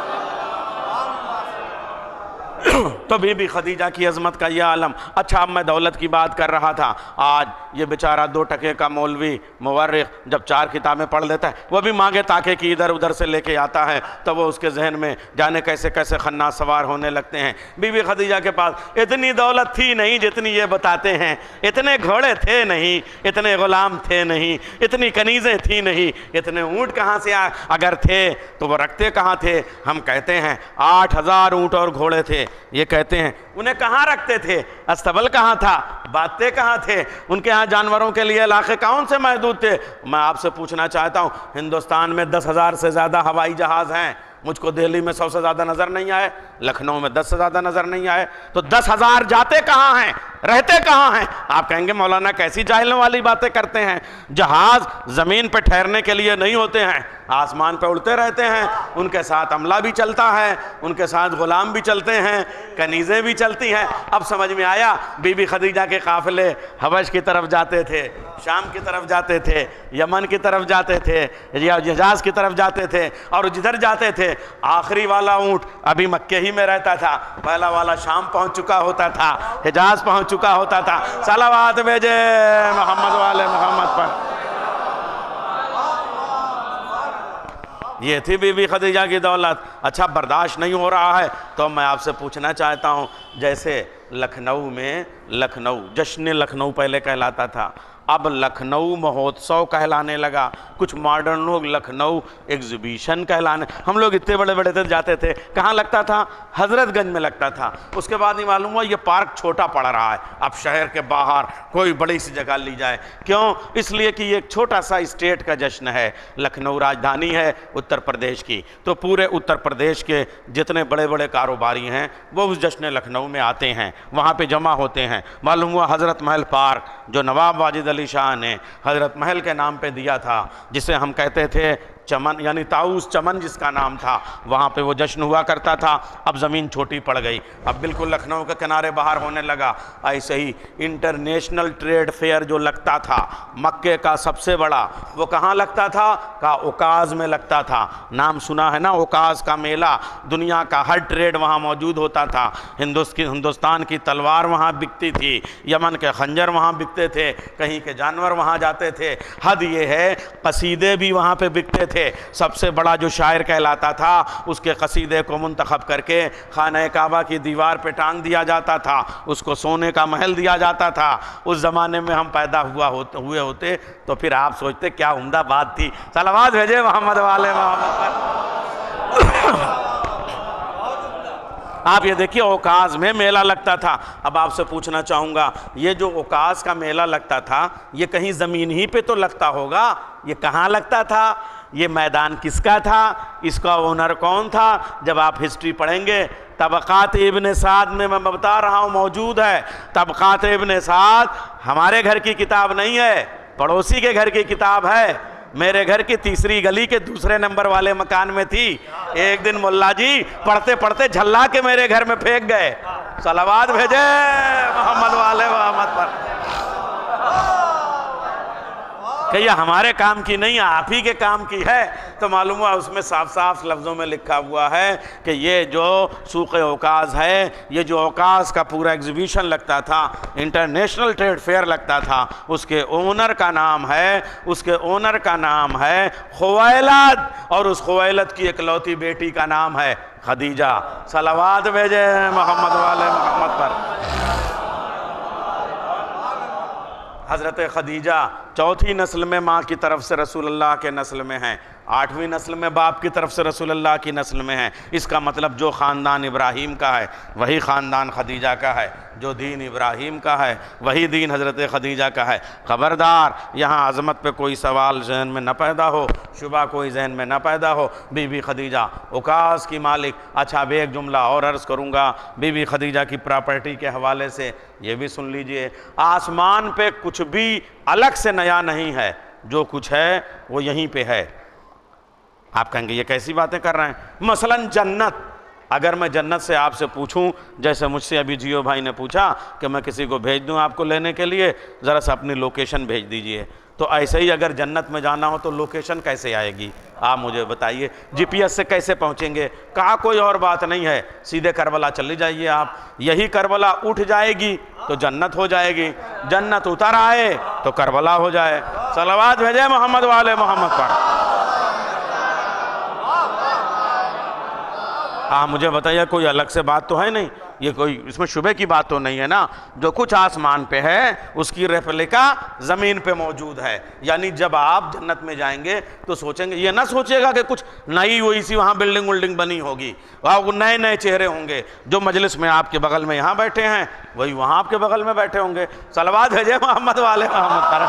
تو بی بی خدیجہ کی عظمت کا یہ عالم۔ اچھا، اب میں دولت کی بات کر رہا تھا۔ آج یہ بیچارہ 2 ٹکے کا مولوی مورخ جب 4 کتابیں پڑھ لیتا ہے، وہ بھی مانگے تاکہ کی ادھر ادھر سے لے کے آتا ہے تو وہ اس کے ذہن میں جانے کیسے کیسے خناس سوار ہونے لگتے ہیں۔ بی بی خدیجہ کے پاس اتنی دولت تھی نہیں جتنی یہ بتاتے ہیں، اتنے گھوڑے تھے نہیں، اتنے غلام تھے نہیں، اتنی کنیزیں تھی نہیں، اتنے اونٹ کہاں سے اگر تھے تو وہ رکھتے کہاں تھے؟ ہم کہتے ہیں 8000 اونٹ اور گھوڑے تھے۔ یہ کہتے ہیں انہیں کہاں رکھتے تھے؟ استبل کہاں تھا؟ باتے کہاں تھے؟ ان کے ہاں جانوروں کے لیے علاقے کون سے محدود تھے؟ میں آپ سے پوچھنا چاہتا ہوں، ہندوستان میں 10,000 سے زیادہ ہوائی جہاز ہیں، مجھ کو دہلی میں 100 سے زیادہ نظر نہیں آئے، لکھنؤ میں 10 سے زیادہ نظر نہیں آئے، تو 10,000 جاتے کہاں ہیں؟ رہتے کہاں ہیں؟ آپ کہیں گے مولانا کیسی جاہلوں والی باتیں کرتے ہیں، جہاز زمین پہ ٹھہرنے کے لیے نہیں ہوتے ہیں، آسمان پہ اڑتے رہتے ہیں، ان کے ساتھ عملہ بھی چلتا ہے، ان کے ساتھ غلام بھی چلتے ہیں، کنیزیں بھی چلتی ہیں۔ اب سمجھ میں آیا، بی بی خدیجہ کے قافلے حبش کی طرف جاتے تھے، شام کی طرف جاتے تھے، یمن کی طرف جاتے تھے، یا حجاز کی طرف جاتے تھے، اور جدھر جاتے تھے آخری والا اونٹ ابھی مکے ہی میں رہتا تھا، پہلا والا شام پہنچ چکا ہوتا تھا، حجاز پہنچ چکا ہوتا تھا۔ صلوات بھیجے محمد والے محمد پر۔ یہ تھی بی بی خدیجہ کی دولت۔ اچھا، برداشت نہیں ہو رہا ہے تو میں آپ سے پوچھنا چاہتا ہوں، جیسے لکھنؤ میں جشن لکھنؤ پہلے کہلاتا تھا، اب لکھنؤ مہوتسو کہلانے لگا، کچھ ماڈرن لوگ لکھنؤ ایگزیبیشن کہلانے. ہم لوگ اتنے بڑے بڑے تھے جاتے تھے، کہاں لگتا تھا؟ حضرت گنج میں لگتا تھا. اس کے بعد نہیں معلوم ہوا یہ پارک چھوٹا پڑ رہا ہے، اب شہر کے باہر کوئی بڑی سی جگہ لی جائے. کیوں؟ اس لیے کہ یہ ایک چھوٹا سا اسٹیٹ کا جشن ہے. لکھنؤ راجدھانی ہے اتر پردیش کی، تو پورے اتر پردیش کے جتنے بڑے بڑے کاروباری ہیں وہ اس جشن لکھنؤ میں آتے ہیں، وہاں پہ جمع ہوتے ہیں. معلوم ہوا حضرت محل پارک جو نواب واجد علی شاہ نے حضرت محل کے نام پہ دیا تھا، جسے ہم کہتے تھے چمن، یعنی طاؤس چمن جس کا نام تھا، وہاں پہ وہ جشن ہوا کرتا تھا. اب زمین چھوٹی پڑ گئی، اب بالکل لکھنؤ کے کنارے باہر ہونے لگا. ایسے ہی انٹرنیشنل ٹریڈ فیئر جو لگتا تھا مکے کا سب سے بڑا، وہ کہاں لگتا تھا؟ کہا اوکاز میں لگتا تھا. نام سنا ہے نا اوکاز کا میلہ؟ دنیا کا ہر ٹریڈ وہاں موجود ہوتا تھا. ہندوستان کی تلوار وہاں بکتی تھی، یمن کے خنجر وہاں بکتے تھے، کہیں کے جانور وہاں جاتے تھے. حد یہ ہے قصیدے بھی وہاں پہ بکتے تھے. سب سے بڑا جو شاعر کہلاتا تھا اس کے قصیدے کو منتخب کر کے خانہ کعبہ کی دیوار پہ ٹانگ دیا جاتا تھا، اس کو سونے کا محل دیا جاتا تھا. اس زمانے میں ہم پیدا ہوئے ہوتے تو پھر آپ سوچتے کیا عمدہ بات تھی. صلوات بھیجے محمد والے محمد پر. آپ یہ دیکھیے اوکاز میں میلہ لگتا تھا. اب آپ سے پوچھنا چاہوں گا یہ جو اوکاز کا میلہ لگتا تھا یہ کہیں زمین ہی پہ تو لگتا ہوگا، یہ کہاں لگتا تھا؟ یہ میدان کس کا تھا؟ اس کا اونر کون تھا؟ جب آپ ہسٹری پڑھیں گے طبقات ابن سعد میں بتا رہا ہوں موجود ہے. طبقات ابن سعد ہمارے گھر کی کتاب نہیں ہے، پڑوسی کے گھر کی کتاب ہے. میرے گھر کی تیسری گلی کے دوسرے نمبر والے مکان میں تھی. ایک دن ملا جی پڑھتے پڑھتے جھلا کے میرے گھر میں پھینک گئے. صلوات بھیجے محمد والے محمد پر. کہ یہ ہمارے کام کی نہیں، آپ ہی کے کام کی ہے. تو معلوم ہوا اس میں صاف صاف لفظوں میں لکھا ہوا ہے کہ یہ جو سوق اوکاز ہے، یہ جو اوکاز کا پورا ایگزیبیشن لگتا تھا، انٹرنیشنل ٹریڈ فیئر لگتا تھا، اس کے اونر کا نام ہے خویلد، اور اس خویلد کی اکلوتی بیٹی کا نام ہے خدیجہ. صلوات بھیجے محمد والے محمد پر. حضرت خدیجہ چوتھی نسل میں ماں کی طرف سے رسول اللہ کے نسل میں ہیں، 8ویں نسل میں باپ کی طرف سے رسول اللہ کی نسل میں ہیں. اس کا مطلب جو خاندان ابراہیم کا ہے وہی خاندان خدیجہ کا ہے، جو دین ابراہیم کا ہے وہی دین حضرت خدیجہ کا ہے. خبردار یہاں عظمت پہ کوئی سوال ذہن میں نہ پیدا ہو، شبہ کوئی ذہن میں نہ پیدا ہو. بی بی خدیجہ اوکاز کی مالک. اچھا اب ایک جملہ اور عرض کروں گا بی بی خدیجہ کی پراپرٹی کے حوالے سے، یہ بھی سن لیجئے. آسمان پہ کچھ بھی الگ سے نیا نہیں ہے، جو کچھ ہے وہ یہیں پہ ہے. آپ کہیں گے یہ کیسی باتیں کر رہے ہیں؟ مثلا جنت، اگر میں جنت سے آپ سے پوچھوں، جیسے مجھ سے ابھی جیو بھائی نے پوچھا کہ میں کسی کو بھیج دوں آپ کو لینے کے لیے، ذرا سا اپنی لوکیشن بھیج دیجئے، تو ایسے ہی اگر جنت میں جانا ہو تو لوکیشن کیسے آئے گی؟ آپ مجھے بتائیے. جی پی ایس سے کیسے پہنچیں گے؟ کہا کوئی اور بات نہیں ہے، سیدھے کربلا چلے جائیے آپ. یہی کربلا اٹھ جائے گی تو جنت ہو جائے گی، جنت اتر آئے تو کربلا ہو جائے. صلوات بھیجے محمد والے محمد پر. مجھے بتائیے کوئی الگ سے بات تو ہے نہیں، یہ کوئی اس میں شبہ کی بات تو نہیں ہے نا. جو کچھ آسمان پہ ہے اس کی ریپلیکا زمین پہ موجود ہے. یعنی جب آپ جنت میں جائیں گے تو سوچیں گے، یہ نہ سوچے گا کہ کچھ نئی ہوئی سی وہاں بلڈنگ بنی ہوگی، وہاں نئے نئے چہرے ہوں گے. جو مجلس میں آپ کے بغل میں یہاں بیٹھے ہیں وہی وہاں آپ کے بغل میں بیٹھے ہوں گے. صلوات بھیجے محمد والے محمد پر.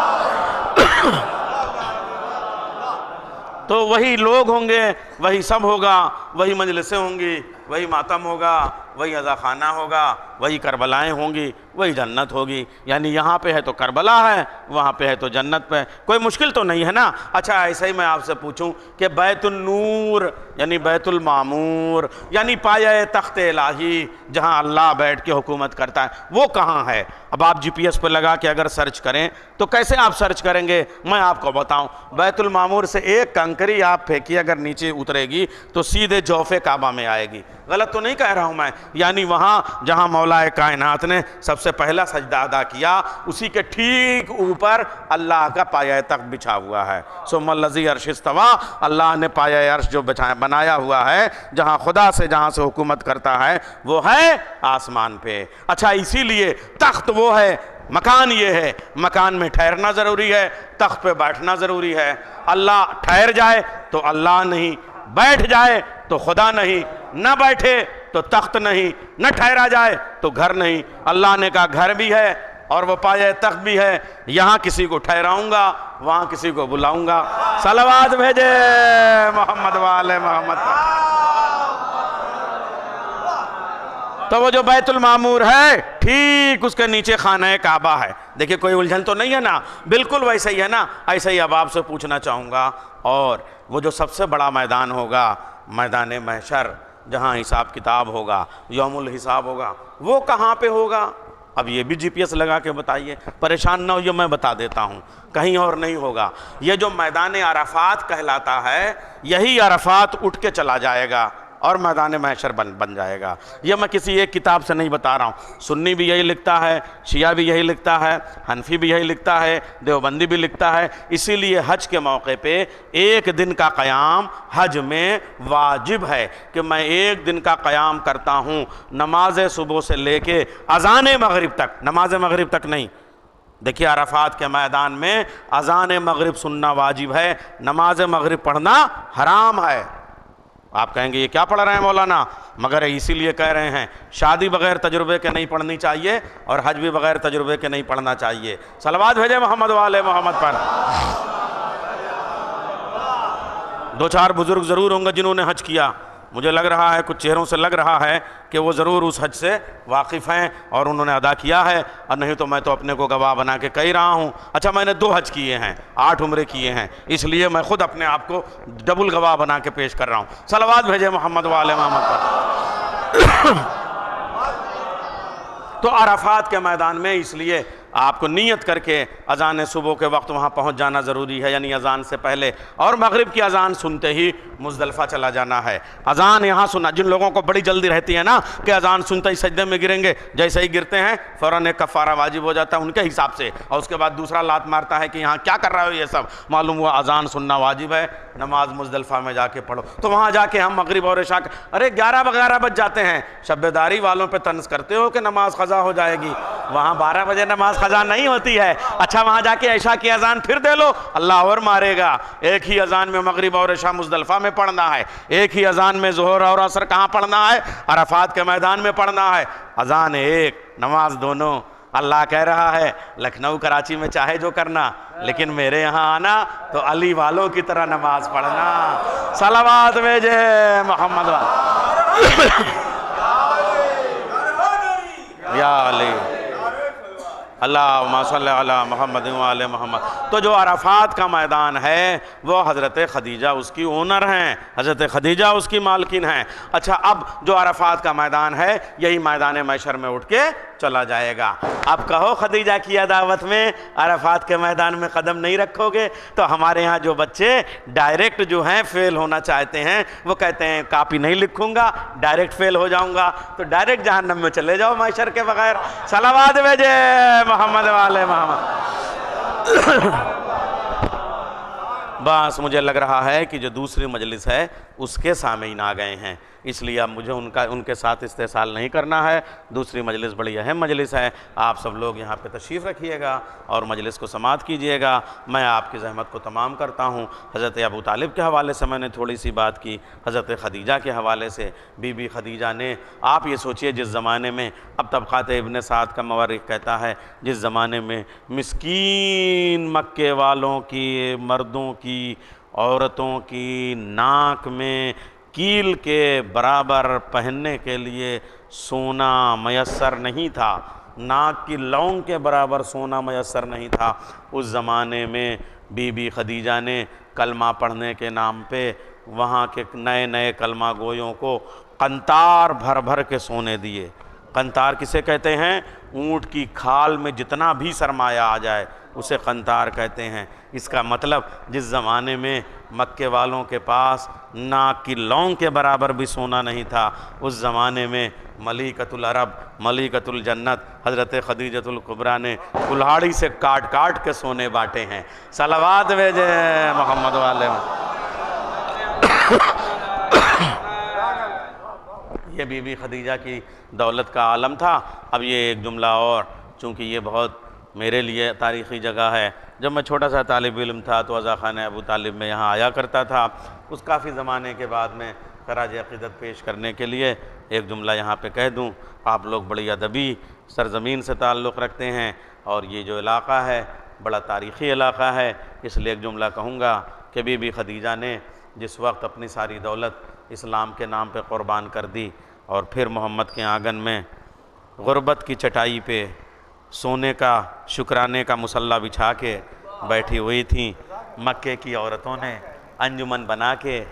تو وہی لوگ ہوں گے، وہی سب ہوگا، وہی مجلسیں ہوں گی، وہی ماتم ہوگا، وہی عزا خانہ ہوگا، وہی کربلائیں ہوں گی، وہی جنت ہوگی. یعنی یہاں پہ ہے تو کربلا ہے، وہاں پہ ہے تو جنت پہ. کوئی مشکل تو نہیں ہے نا. اچھا ایسا ہی میں آپ سے پوچھوں کہ بیت النور یعنی بیت المعمور یعنی پایہ تخت الہی جہاں اللہ بیٹھ کے حکومت کرتا ہے، وہ کہاں ہے؟ اب آپ جی پی ایس پہ لگا کے اگر سرچ کریں تو کیسے آپ سرچ کریں گے؟ میں آپ کو بتاؤں. بیت المعمور سے ایک کنکری آپ پھینکی اگر نیچے اترے گی تو سیدھے جوف کعبہ میں آئے گی. غلط تو نہیں کہہ رہا ہوں میں. یعنی وہاں جہاں مولا کائنات نے سب سے پہلا سجدہ ادا کیا، اسی کے ٹھیک اوپر اللہ کا پایہ تخت بچھا ہوا ہے. ثم الذی عرش استویٰ، اللہ نے پایہ عرش جو بنایا ہوا ہے، جہاں خدا سے جہاں سے حکومت کرتا ہے وہ ہے آسمان پہ. اچھا اسی لیے تخت وہ ہے مکان یہ ہے، مکان میں ٹھہرنا ضروری ہے، تخت پہ بیٹھنا ضروری ہے۔ اللہ ٹھہر جائے تو اللہ نہیں، بیٹھ جائے تو خدا نہیں، نہ بیٹھے تو تخت نہیں، نہ ٹھہرا جائے تو گھر نہیں۔ اللہ نے کہا گھر بھی ہے اور وہ پایہ تخت بھی ہے، یہاں کسی کو ٹھہراؤں گا، وہاں کسی کو بلاؤں گا۔ صلوات بھیجے محمد والے محمد۔ تو وہ جو بیت المعمور ہے ٹھیک اس کے نیچے خانہ کعبہ ہے۔ دیکھیں کوئی الجھن تو نہیں ہے نا، بالکل ویسے ہی ہے نا۔ ایسے ہی اب آپ سے پوچھنا چاہوں گا، اور وہ جو سب سے بڑا میدان ہوگا، میدان محشر، جہاں حساب کتاب ہوگا، یوم الحساب ہوگا، وہ کہاں پہ ہوگا؟ اب یہ بھی جی پی ایس لگا کے بتائیے، پریشان نہ ہوئیے، میں بتا دیتا ہوں، کہیں اور نہیں ہوگا۔ یہ جو میدان عرفات کہلاتا ہے، یہی عرفات اٹھ کے چلا جائے گا اور میدان محشر بن جائے گا۔ یہ میں کسی ایک کتاب سے نہیں بتا رہا ہوں، سنی بھی یہی لکھتا ہے، شیعہ بھی یہی لکھتا ہے، حنفی بھی یہی لکھتا ہے، دیوبندی بھی لکھتا ہے۔ اسی لیے حج کے موقع پہ ایک دن کا قیام حج میں واجب ہے، کہ میں ایک دن کا قیام کرتا ہوں، نماز صبح سے لے کے اذان مغرب تک، نماز مغرب تک نہیں۔ دیکھیے عرفات کے میدان میں اذان مغرب سننا واجب ہے، نماز مغرب پڑھنا حرام ہے۔ آپ کہیں گے یہ کیا پڑھ رہے ہیں مولانا؟ مگر اسی لیے کہہ رہے ہیں، شادی بغیر تجربے کے نہیں پڑھنی چاہیے اور حج بھی بغیر تجربے کے نہیں پڑھنا چاہیے۔ صلوات بھیجے محمد والے محمد پر۔ دو چار بزرگ ضرور ہوں گے جنہوں نے حج کیا، مجھے لگ رہا ہے، کچھ چہروں سے لگ رہا ہے کہ وہ ضرور اس حج سے واقف ہیں اور انہوں نے ادا کیا ہے، اور نہیں تو میں تو اپنے کو گواہ بنا کے کہہ رہا ہوں۔ اچھا میں نے 2 حج کیے ہیں، 8 عمرے کیے ہیں، اس لیے میں خود اپنے آپ کو ڈبل گواہ بنا کے پیش کر رہا ہوں۔ صلوات بھیجے محمد والے محمد پر۔ تو عرفات کے میدان میں اس لیے آپ کو نیت کر کے اذان صبح کے وقت وہاں پہنچ جانا ضروری ہے، یعنی اذان سے پہلے، اور مغرب کی اذان سنتے ہی مزدلفہ چلا جانا ہے۔ اذان یہاں سنا، جن لوگوں کو بڑی جلدی رہتی ہے نا کہ اذان سنتے ہی سجدے میں گریں گے، جیسے ہی گرتے ہیں فوراً ایک کفارہ واجب ہو جاتا ہے ان کے حساب سے، اور اس کے بعد دوسرا لات مارتا ہے کہ یہاں کیا کر رہے ہو یہ سب، معلوم ہوا اذان سننا واجب ہے، نماز مزدلفہ میں جا کے پڑھو۔ تو وہاں جا کے ہم مغرب اور عشاء، ارے 11 بج جاتے ہیں، شبیداری والوں پہ طنز کرتے ہو کہ نماز قضا ہو جائے گی، وہاں 12 بجے نماز قضا نہیں ہوتی ہے۔ اچھا وہاں جا کے عشاء کی اذان پھر دے لو، اللہ اور مارے گا۔ ایک ہی اذان میں مغرب اور عشاء مزدلفہ میں پڑھنا ہے، ایک ہی اذان میں ظہر اور عصر کہاں پڑھنا ہے؟ عرفات کے میدان میں پڑھنا ہے۔ اذان ایک، نماز دونوں۔ اللہ کہہ رہا ہے لکھنؤ کراچی میں چاہے جو کرنا، لیکن میرے یہاں آنا تو علی والوں کی طرح نماز پڑھنا۔ صلوات بھیجے محمد یا علی، اللہم صلی علی محمد وعلی محمد۔ تو جو عرفات کا میدان ہے وہ حضرت خدیجہ اس کی اونر ہیں، حضرت خدیجہ اس کی مالکن ہیں۔ اچھا اب جو عرفات کا میدان ہے یہی میدان محشر میں اٹھ کے چلا جائے گا۔ اب کہو خدیجہ کی دعوت میں عرفات کے میدان میں قدم نہیں رکھو گے تو ہمارے ہاں جو بچے ڈائریکٹ جو ہیں فیل ہونا چاہتے ہیں، وہ کہتے ہیں کاپی نہیں لکھوں گا، ڈائریکٹ فیل ہو جاؤں گا، تو ڈائریکٹ جہنم میں چلے جاؤ محشر کے بغیر۔ صلوات بھیجے محمد والے محمد۔ بس مجھے لگ رہا ہے کہ جو دوسری مجلس ہے اس کے سامعین آ گئے ہیں، اس لیے اب مجھے ان کے ساتھ استحصال نہیں کرنا ہے۔ دوسری مجلس بڑی اہم مجلس ہے، آپ سب لوگ یہاں پہ تشریف رکھیے گا اور مجلس کو سماعت کیجیے گا۔ میں آپ کی زحمت کو تمام کرتا ہوں۔ حضرت ابو طالب کے حوالے سے میں نے تھوڑی سی بات کی، حضرت خدیجہ کے حوالے سے بی بی خدیجہ نے، آپ یہ سوچئے جس زمانے میں، اب طبقات ابن سعد کا مورخ کہتا ہے، جس زمانے میں مسکین مکے والوں کی، مردوں کی، عورتوں کی ناک میں کیل کے برابر پہننے کے لیے سونا میسر نہیں تھا، ناک کی لونگ کے برابر سونا میسر نہیں تھا، اس زمانے میں بی بی خدیجہ نے کلمہ پڑھنے کے نام پہ وہاں کے نئے نئے کلمہ گویوں کو قنطار بھر بھر کے سونے دیے۔ قنطار کسے کہتے ہیں؟ اونٹ کی کھال میں جتنا بھی سرمایہ آ جائے اسے قنطار کہتے ہیں۔ اس کا مطلب جس زمانے میں مکے والوں کے پاس ناک کی لونگ کے برابر بھی سونا نہیں تھا، اس زمانے میں ملیکۃ العرب، ملیکۃ الجنت حضرت خدیجۃ الکبریٰ نے کلہاڑی سے کاٹ کاٹ کے سونے بانٹے ہیں۔ صلوات بھیجے محمد والے۔ یہ بی بی خدیجہ کی دولت کا عالم تھا۔ اب یہ ایک جملہ اور، چونکہ یہ بہت میرے لیے تاریخی جگہ ہے۔ جب میں چھوٹا سا طالب علم تھا تو عزا خانہ ابو طالب میں یہاں آیا کرتا تھا۔ اس کافی زمانے کے بعد میں خراج عقیدت پیش کرنے کے لیے ایک جملہ یہاں پہ کہہ دوں۔ آپ لوگ بڑی ادبی سرزمین سے تعلق رکھتے ہیں اور یہ جو علاقہ ہے بڑا تاریخی علاقہ ہے، اس لیے ایک جملہ کہوں گا کہ بی بی خدیجہ نے جس وقت اپنی ساری دولت اسلام کے نام پہ قربان کر دی اور پھر محمد کے آنگن میں غربت کی چٹائی پہ سونے کا شکرانے کا مصلی بچھا کے بیٹھی ہوئی تھیں، مکے کی عورتوں نے انجمن بنا کے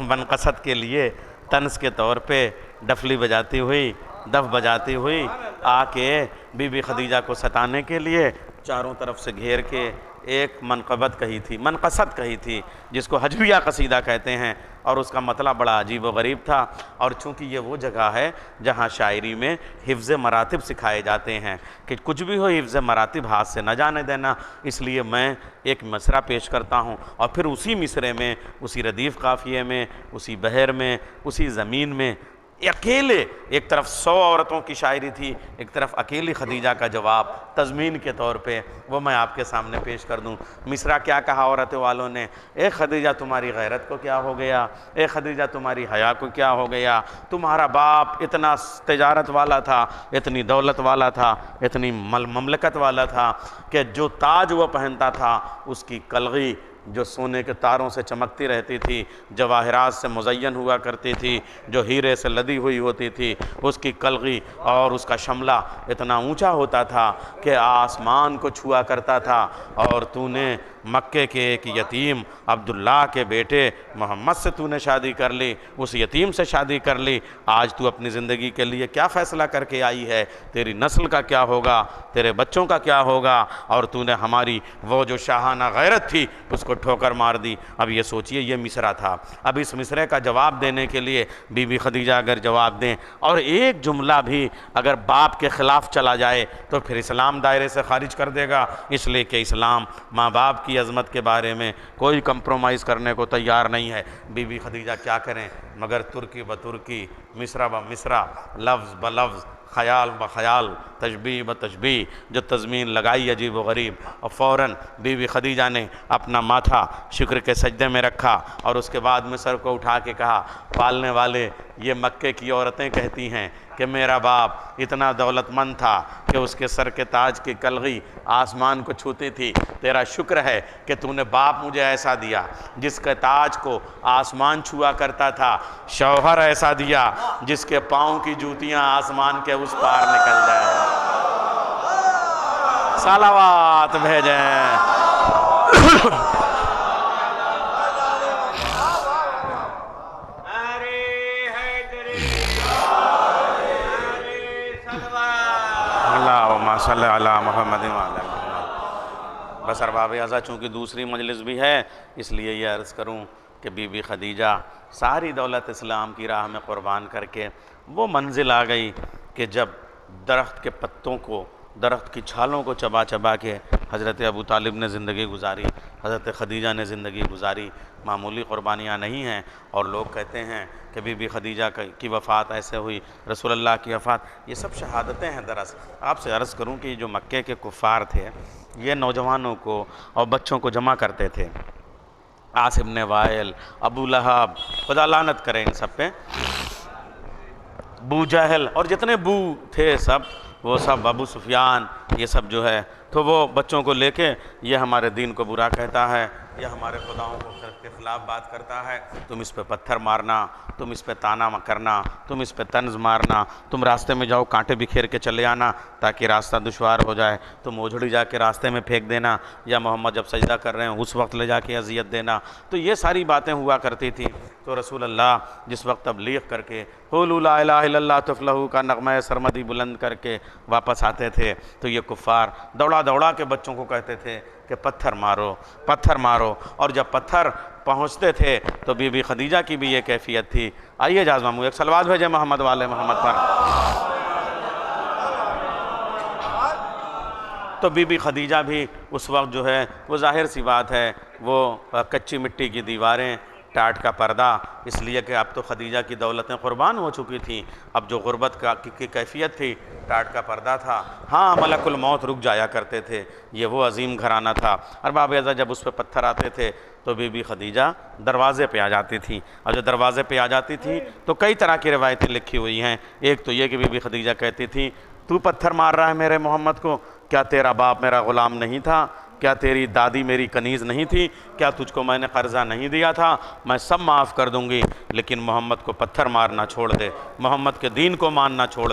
منقصد کے لیے طنز کے طور پہ ڈفلی بجاتی ہوئی، دف بجاتی ہوئی آ کے بی بی خدیجہ کو ستانے کے لیے چاروں طرف سے گھیر کے ایک منقبت کہی تھی، منقصد کہی تھی، جس کو حجویہ قصیدہ کہتے ہیں، اور اس کا مطلب بڑا عجیب و غریب تھا۔ اور چونکہ یہ وہ جگہ ہے جہاں شاعری میں حفظ مراتب سکھائے جاتے ہیں کہ کچھ بھی ہو حفظ مراتب ہاتھ سے نہ جانے دینا، اس لیے میں ایک مصرع پیش کرتا ہوں اور پھر اسی مصرعے میں، اسی ردیف قافیے میں، اسی بحر میں، اسی زمین میں اکیلے ایک طرف 100 عورتوں کی شاعری تھی، ایک طرف اکیلی خدیجہ کا جواب تضمین کے طور پہ وہ میں آپ کے سامنے پیش کر دوں۔ مصرع کیا کہا عورت والوں نے؟ اے خدیجہ تمہاری غیرت کو کیا ہو گیا، اے خدیجہ تمہاری حیا کو کیا ہو گیا، تمہارا باپ اتنا تجارت والا تھا، اتنی دولت والا تھا، اتنی مملکت والا تھا کہ جو تاج وہ پہنتا تھا اس کی کلغی جو سونے کے تاروں سے چمکتی رہتی تھی، جواہرات سے مزین ہوا کرتی تھی، جو ہیرے سے لدی ہوئی ہوتی تھی، اس کی کلغی اور اس کا شملہ اتنا اونچا ہوتا تھا کہ آسمان کو چھوا کرتا تھا، اور تو نے مکے کے ایک یتیم عبداللہ کے بیٹے محمد سے تو نے شادی کر لی، اس یتیم سے شادی کر لی۔ آج تو اپنی زندگی کے لیے کیا فیصلہ کر کے آئی ہے؟ تیری نسل کا کیا ہوگا، تیرے بچوں کا کیا ہوگا؟ اور تو نے ہماری وہ جو شاہانہ غیرت تھی اس کو ٹھوکر مار دی۔ اب یہ سوچئے یہ مصرع تھا۔ اب اس مصرعے کا جواب دینے کے لیے بی بی خدیجہ اگر جواب دیں اور ایک جملہ بھی اگر باپ کے خلاف چلا جائے تو پھر اسلام دائرے سے خارج کر دے گا، اس لیے کہ اسلام ماں باپ کی عظمت کے بارے میں کوئی کمپرومائز کرنے کو تیار نہیں ہے۔ بی بی خدیجہ کیا کریں مگر ترکی بترکی، مصرع بمصرع، لفظ بلفظ، خیال بخیال، تشبیہ بتشبیہ جو تضمین لگائی عجیب و غریب، اور فوراً بی بی خدیجہ نے اپنا ماتھا شکر کے سجدے میں رکھا اور اس کے بعد میں سر کو اٹھا کے کہا، پالنے والے یہ مکے کی عورتیں کہتی ہیں کہ میرا باپ اتنا دولت مند تھا کہ اس کے سر کے تاج کی کلغی آسمان کو چھوتی تھی، تیرا شکر ہے کہ تو نے باپ مجھے ایسا دیا جس کے تاج کو آسمان چھوا کرتا تھا، شوہر ایسا دیا جس کے پاؤں کی جوتیاں آسمان کے اس پار نکل جائیں۔ صلوات بھیجیں۔ صلی علی محمد وعلی محمد۔ بس ارباب اعزا چونکہ دوسری مجلس بھی ہے اس لیے یہ عرض کروں کہ بی بی خدیجہ ساری دولت اسلام کی راہ میں قربان کر کے وہ منزل آ گئی کہ جب درخت کے پتوں کو، درخت کی چھالوں کو چبا چبا کے حضرت ابو طالب نے زندگی گزاری، حضرت خدیجہ نے زندگی گزاری، معمولی قربانیاں نہیں ہیں۔ اور لوگ کہتے ہیں کہ بی بی خدیجہ کی وفات ایسے ہوئی، رسول اللہ کی وفات، یہ سب شہادتیں ہیں۔ دراصل آپ سے عرض کروں کہ جو مکے کے کفار تھے یہ نوجوانوں کو اور بچوں کو جمع کرتے تھے، عاص بن وائل، ابو لہب، خدا لعنت کرے ان سب پہ، بو جہل اور جتنے بو تھے سب، وہ سب ابو سفیان، یہ سب جو ہے تو وہ بچوں کو لے کے یہ ہمارے دین کو برا کہتا ہے، یہ ہمارے خداؤں کے خلاف بات کرتا ہے، تم اس پہ پتھر مارنا، تم اس پہ تانا کرنا، تم اس پہ طنز مارنا، تم راستے میں جاؤ کانٹے بکھیر کے چلے آنا تاکہ راستہ دشوار ہو جائے، تم اوجھڑی جا کے راستے میں پھینک دینا، یا محمد جب سجدہ کر رہے ہیں اس وقت لے جا کے اذیت دینا۔ تو یہ ساری باتیں ہوا کرتی تھی۔ تو رسول اللہ جس وقت تبلیغ کر کے قولوا لا الہ الا اللہ تفلحوا کا نغمہ سرمدی بلند کر کے واپس آتے تھے تو یہ کفار دوڑا دوڑا کے بچوں کو کہتے تھے کہ پتھر مارو، پتھر مارو، اور جب پتھر پہنچتے تھے تو بی بی خدیجہ کی بھی یہ کیفیت تھی۔ آئیے جاز مامو ایک صلوات بھیجیں محمد والے محمد پر۔ تو بی بی خدیجہ بھی اس وقت جو ہے وہ ظاہر سی بات ہے وہ کچی مٹی کی دیواریں، ٹاٹ کا پردہ، اس لیے کہ اب تو خدیجہ کی دولتیں قربان ہو چکی تھیں، اب جو غربت کی کیفیت تھی ٹاٹ کا پردہ تھا۔ ہاں ملک الموت رک جایا کرتے تھے، یہ وہ عظیم گھرانہ تھا۔ ارباب اعزا جب اس پہ پتھر آتے تھے تو بی بی خدیجہ دروازے پہ آ جاتی تھی، اور جو دروازے پہ آ جاتی تھی تو کئی طرح کی روایتیں لکھی ہوئی ہیں۔ ایک تو یہ کہ بی بی خدیجہ کہتی تھی تو پتھر مار رہا ہے میرے محمد کو، کیا تیرا باپ میرا غلام نہیں تھا؟ کیا تیری دادی میری کنیز نہیں تھی؟ کیا تجھ کو میں نے قرضہ نہیں دیا تھا؟ میں سب معاف کر دوں گی، لیکن محمد کو پتھر مارنا چھوڑ دے، محمد کے دین کو ماننا چھوڑ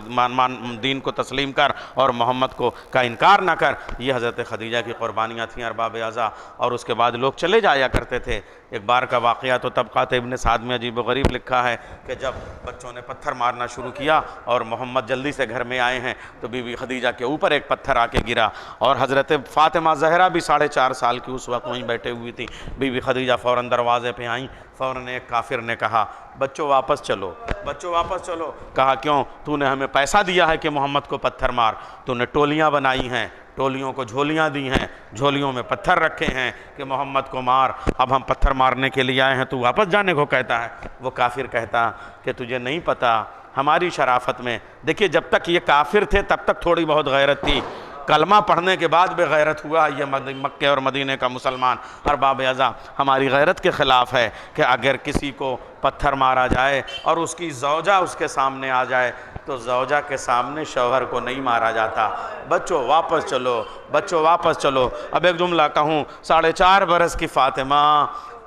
دین کو تسلیم کر اور محمد کو کا انکار نہ کر۔ یہ حضرت خدیجہ کی قربانیاں تھیں ارباب اعزا، اور اس کے بعد لوگ چلے جایا کرتے تھے۔ ایک بار کا واقعہ تو طبقات ابن سعد میں عجیب و غریب لکھا ہے کہ جب بچوں نے پتھر مارنا شروع کیا اور محمد جلدی سے گھر میں آئے ہیں تو بی بی خدیجہ کے اوپر ایک پتھر آ کے گرا، اور حضرت فاطمہ زہرا بھی 4.5 سال کی اس وقت وہیں بیٹھے ہوئی تھی۔ بی بی خدیجہ فوراً دروازے پہ آئیں، فوراً ایک کافر نے کہا بچوں واپس چلو، بچوں واپس چلو۔ کہا کیوں؟ تو نے ہمیں پیسہ دیا ہے کہ محمد کو پتھر مار، تو نے ٹولیاں بنائی ہیں، ٹولیوں کو جھولیاں دی ہیں، جھولیوں میں پتھر رکھے ہیں کہ محمد کو مار، اب ہم پتھر مارنے کے لیے آئے ہیں تو واپس جانے کو کہتا ہے۔ وہ کافر کہتا کہ تجھے نہیں پتہ ہماری شرافت میں، دیکھیے جب تک یہ کافر تھے تب تک تھوڑی بہت غیرت تھی، کلمہ پڑھنے کے بعد بے غیرت ہوا یہ مکے اور مدینہ کا مسلمان۔ ارباب اعزا ہماری غیرت کے خلاف ہے کہ اگر کسی کو پتھر مارا جائے اور اس کی زوجہ اس کے سامنے آ جائے تو زوجہ کے سامنے شوہر کو نہیں مارا جاتا۔ بچوں واپس چلو، بچوں واپس چلو۔ اب ایک جملہ کہوں، 4.5 برس کی فاطمہ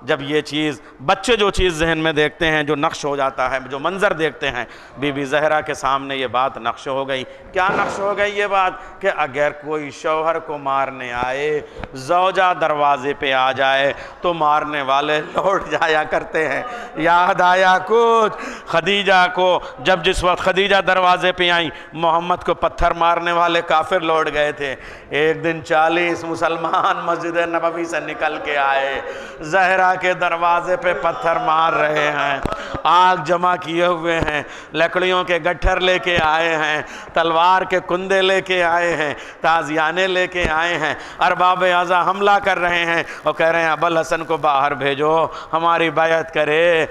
جب یہ چیز بچے جو چیز ذہن میں دیکھتے ہیں، جو نقش ہو جاتا ہے، جو منظر دیکھتے ہیں، بی بی زہرا کے سامنے یہ بات نقش ہو گئی۔ کیا نقش ہو گئی یہ بات؟ کہ اگر کوئی شوہر کو مارنے آئے، زوجہ دروازے پہ آ جائے تو مارنے والے لوٹ جایا کرتے ہیں۔ یاد آیا کچھ خدیجہ کو، جب جس وقت خدیجہ دروازے پہ آئیں محمد کو پتھر مارنے والے کافر لوٹ گئے تھے۔ ایک دن 40 مسلمان مسجد نبوی سے نکل کے آئے، زہرا کے دروازے پہ پتھر مار رہے ہیں، آگ جمع کیے ہوئے ہیں، لکڑیوں کے گٹھر لے کے آئے ہیں، تلوار کے کندے لے کے آئے ہیں، تازیانے لے کے آئے ہیں۔ ارباب اعزا حملہ کر رہے ہیں اور کہہ رہے ہیں ابو الحسن کو باہر بھیجو، ہماری بیعت کرے،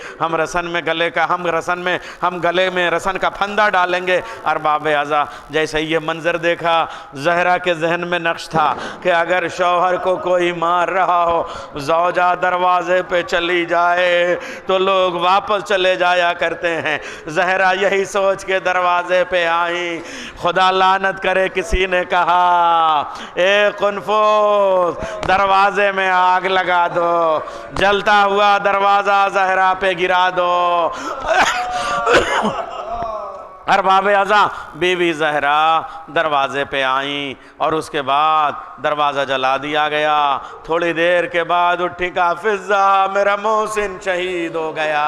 ہم گلے میں رسن کا پھندا ڈالیں گے۔ ارباب اعزا جیسے یہ منظر دیکھا، زہرا کے ذہن میں نقش تھا کہ اگر شوہر کو کوئی مار رہا ہو، زوجہ دروازے پہ چلی جائے تو لوگ واپس چلے جایا کرتے ہیں۔ زہرا یہی سوچ کے دروازے پہ آئیں۔ خدا لعنت کرے کسی نے کہا اے قنفذ دروازے میں آگ لگا دو، جلتا ہوا دروازہ زہرا پہ گرا دو۔ ارباب اعزا بی بی زہرا دروازے پہ آئیں اور اس کے بعد دروازہ جلا دیا گیا۔ تھوڑی دیر کے بعد اٹھی کہا فضہ میرا محسن شہید ہو گیا۔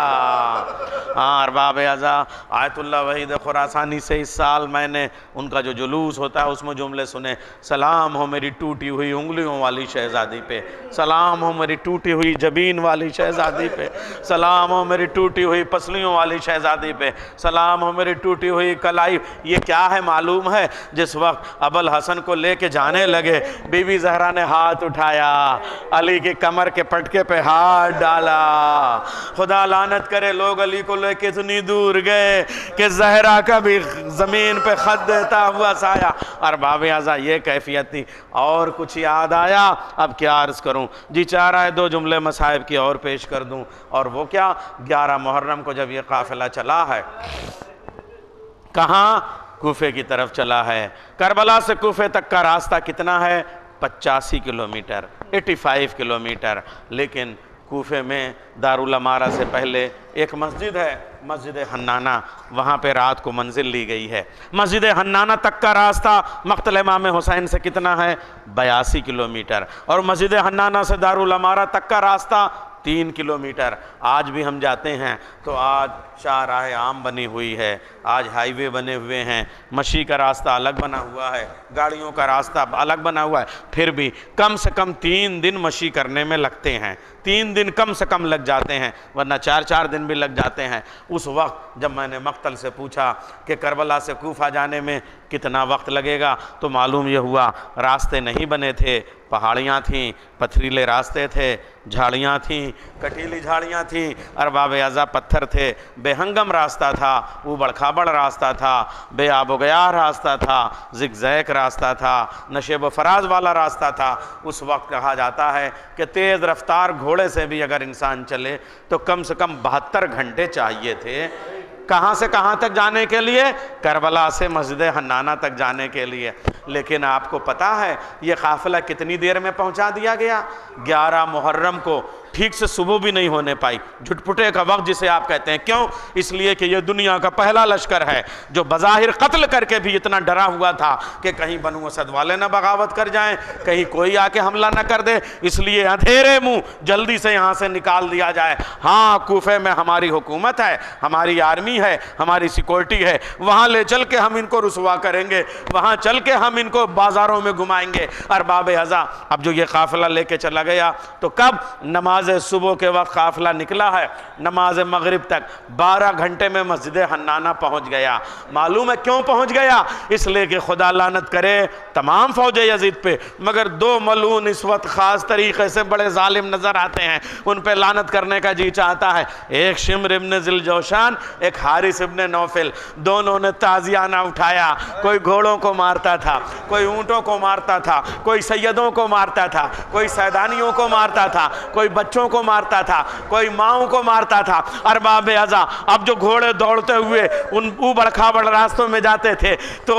ارباب اعزا آیت اللہ وحید خراسانی سے اس سال میں نے ان کا جو جلوس ہوتا ہے اس میں جملے سنے، سلام ہو میری ٹوٹی ہوئی انگلیوں والی شہزادی پہ، سلام ہو میری ٹوٹی ہوئی جبین والی شہزادی پہ، سلام ہو میری ٹوٹی ہوئی پسلیوں والی شہزادی پہ، سلام ہو میری ٹوٹی ہوئی کلائی۔ یہ کیا ہے معلوم ہے؟ جس وقت ابو الحسن کو لے کے جانے لگے، بی بی زہرا نے ہاتھ اٹھایا، علی کی کمر کے پٹکے پہ ہاتھ ڈالا۔ خدا لعنت کرے لوگ علی کو لے کے اتنی دور گئے کہ زہرا کا بھی زمین پہ خط دیتا ہوا سایہ۔ ارباب اعزا یہ کیفیت تھی۔ اور کچھ یاد آیا؟ اب کیا عرض کروں جی، چاہ رہا ہے 2 جملے مصائب کی اور پیش کر دوں، اور وہ کیا، 11 محرم کو جب یہ قافلہ چلا ہے، کہاں؟ کوفے کی طرف چلا ہے۔ کربلا سے کوفے تک کا راستہ کتنا ہے؟ 85 کلومیٹر، 85 کلومیٹر۔ لیکن کوفے میں دارالامارہ سے پہلے ایک مسجد ہے، مسجد حنانہ، وہاں پہ رات کو منزل لی گئی ہے۔ مسجد حنانہ تک کا راستہ مقتل امام حسین سے کتنا ہے؟ 82 کلومیٹر، اور مسجد حنانہ سے دارالامارہ تک کا راستہ 3 کلومیٹر۔ آج بھی ہم جاتے ہیں تو آج شاہراہ عام بنی ہوئی ہے، آج ہائی وے بنے ہوئے ہیں، مشی کا راستہ الگ بنا ہوا ہے، گاڑیوں کا راستہ الگ بنا ہوا ہے، پھر بھی کم سے کم 3 دن مشی کرنے میں لگتے ہیں، 3 دن کم سے کم لگ جاتے ہیں، ورنہ 4 دن بھی لگ جاتے ہیں۔ اس وقت جب میں نے مقتل سے پوچھا کہ کربلا سے کوفہ جانے میں کتنا وقت لگے گا؟ تو معلوم یہ ہوا راستے نہیں بنے تھے، پہاڑیاں تھیں، پتھریلے راستے تھے، جھاڑیاں تھیں، کٹیلی جھاڑیاں تھیں، ارباب اعضاء پتھر تھے، بے ہنگم راستہ تھا، اوبڑ کھابڑ راستہ تھا، بے آب و گیا راستہ تھا، زگ زیگ راستہ تھا، نشیب و فراز والا راستہ تھا۔ اس وقت کہا جاتا ہے کہ تیز رفتار گھوڑے سے بھی اگر انسان چلے تو کم سے کم 72 گھنٹے چاہیے تھے۔ کہاں سے کہاں تک جانے کے لیے؟ کربلا سے مسجد حنانہ تک جانے کے لیے۔ لیکن آپ کو پتہ ہے یہ قافلہ کتنی دیر میں پہنچا دیا گیا؟ 11 محرم کو ٹھیک سے صبح بھی نہیں ہونے پائی، جھٹپٹے کا وقت جسے آپ کہتے ہیں۔ کیوں؟ اس لیے کہ یہ دنیا کا پہلا لشکر ہے جو بظاہر قتل کر کے بھی اتنا ڈرا ہوا تھا کہ کہیں بنو اسد والے نہ بغاوت کر جائیں، کہیں کوئی آ کے حملہ نہ کر دے، اس لیے اندھیرے منہ جلدی سے یہاں سے نکال دیا جائے۔ ہاں کوفے میں ہماری حکومت ہے، ہماری آرمی ہے، ہماری سیکورٹی ہے، وہاں لے چل کے ہم ان کو رسوا کریں گے، وہاں چل کے ہم ان کو بازاروں میں گھمائیں گے۔ ارباب اعضاء اب جو یہ قافلہ لے کے چلا گیا تو کب نماز صبح کے وقت قافلہ نکلا ہے، نماز مغرب تک 12 گھنٹے میں مسجد حنانہ پہنچ گیا۔ معلوم ہے کیوں پہنچ گیا؟ اس لیے کہ خدا لعنت کرے تمام فوج یزید پہ، مگر 2 ملعون اس وقت خاص طریقے سے بڑے ظالم نظر آتے ہیں، ان پہ لعنت کرنے کا جی چاہتا ہے۔ ایک شمر ابن ذی الجوشان، ایک حارث ابن نوفل، دونوں نے تازیانہ اٹھایا۔ کوئی گھوڑوں کو مارتا تھا، کوئی اونٹوں کو مارتا تھا، کوئی سیدوں کو مارتا تھا، کوئی سیدانیوں کو مارتا تھا، کوئی بچوں کو مارتا تھا، کوئی ماؤں کو مارتا تھا۔ ارباب اعضاء اب جو گھوڑے دوڑتے ہوئے ان اوبڑ کھابڑ راستوں میں جاتے تھے تو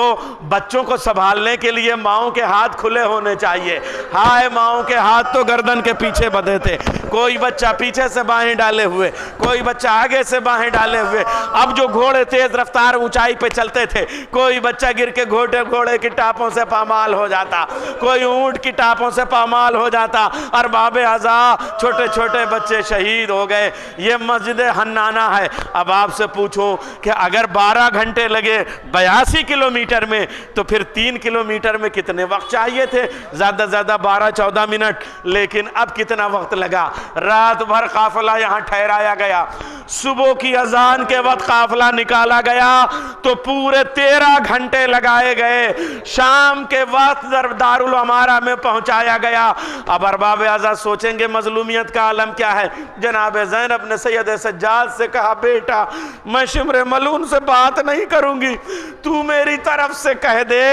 بچوں کو سنبھالنے کے لیے ماؤں کے ہاتھ کھلے ہونے چاہیے۔ ہائے ماؤں کے ہاتھ تو گردن کے پیچھے بدھے تھے، کوئی بچہ پیچھے سے باہیں ڈالے ہوئے، کوئی بچہ آگے سے باہیں ڈالے ہوئے۔ اب جو گھوڑے تیز رفتار اونچائی پہ چلتے تھے، کوئی بچہ گر کے گھوڑے کی ٹاپوں سے پامال ہو جاتا، کوئی اونٹ کی ٹاپوں سے پامال ہو جاتا۔ ارباب اعضاء چھوٹے چھوٹے بچے شہید ہو گئے۔ یہ مسجد حنانہ ہے۔ اب آپ سے پوچھوں کہ اگر 12 گھنٹے لگے 82 کلومیٹر میں تو پھر 3 کلومیٹر میں کتنے وقت چاہیے تھے؟ زیادہ زیادہ 12-14 منٹ۔ لیکن اب کتنا وقت لگا؟ رات بھر قافلہ یہاں ٹھہرایا گیا، صبح کی اذان کے وقت قافلہ نکالا گیا تو پورے 13 گھنٹے لگائے گئے، شام کے وقت دارالعمارہ میں پہنچایا گیا۔ اب ارباب اعضاء سوچیں گے مظلومیت کا عالم کیا ہے؟ جناب زینب نے سید سجاد سے کہا بیٹا میں شمر ملعون سے بات نہیں کروں گی، تو میری طرف سے کہہ دے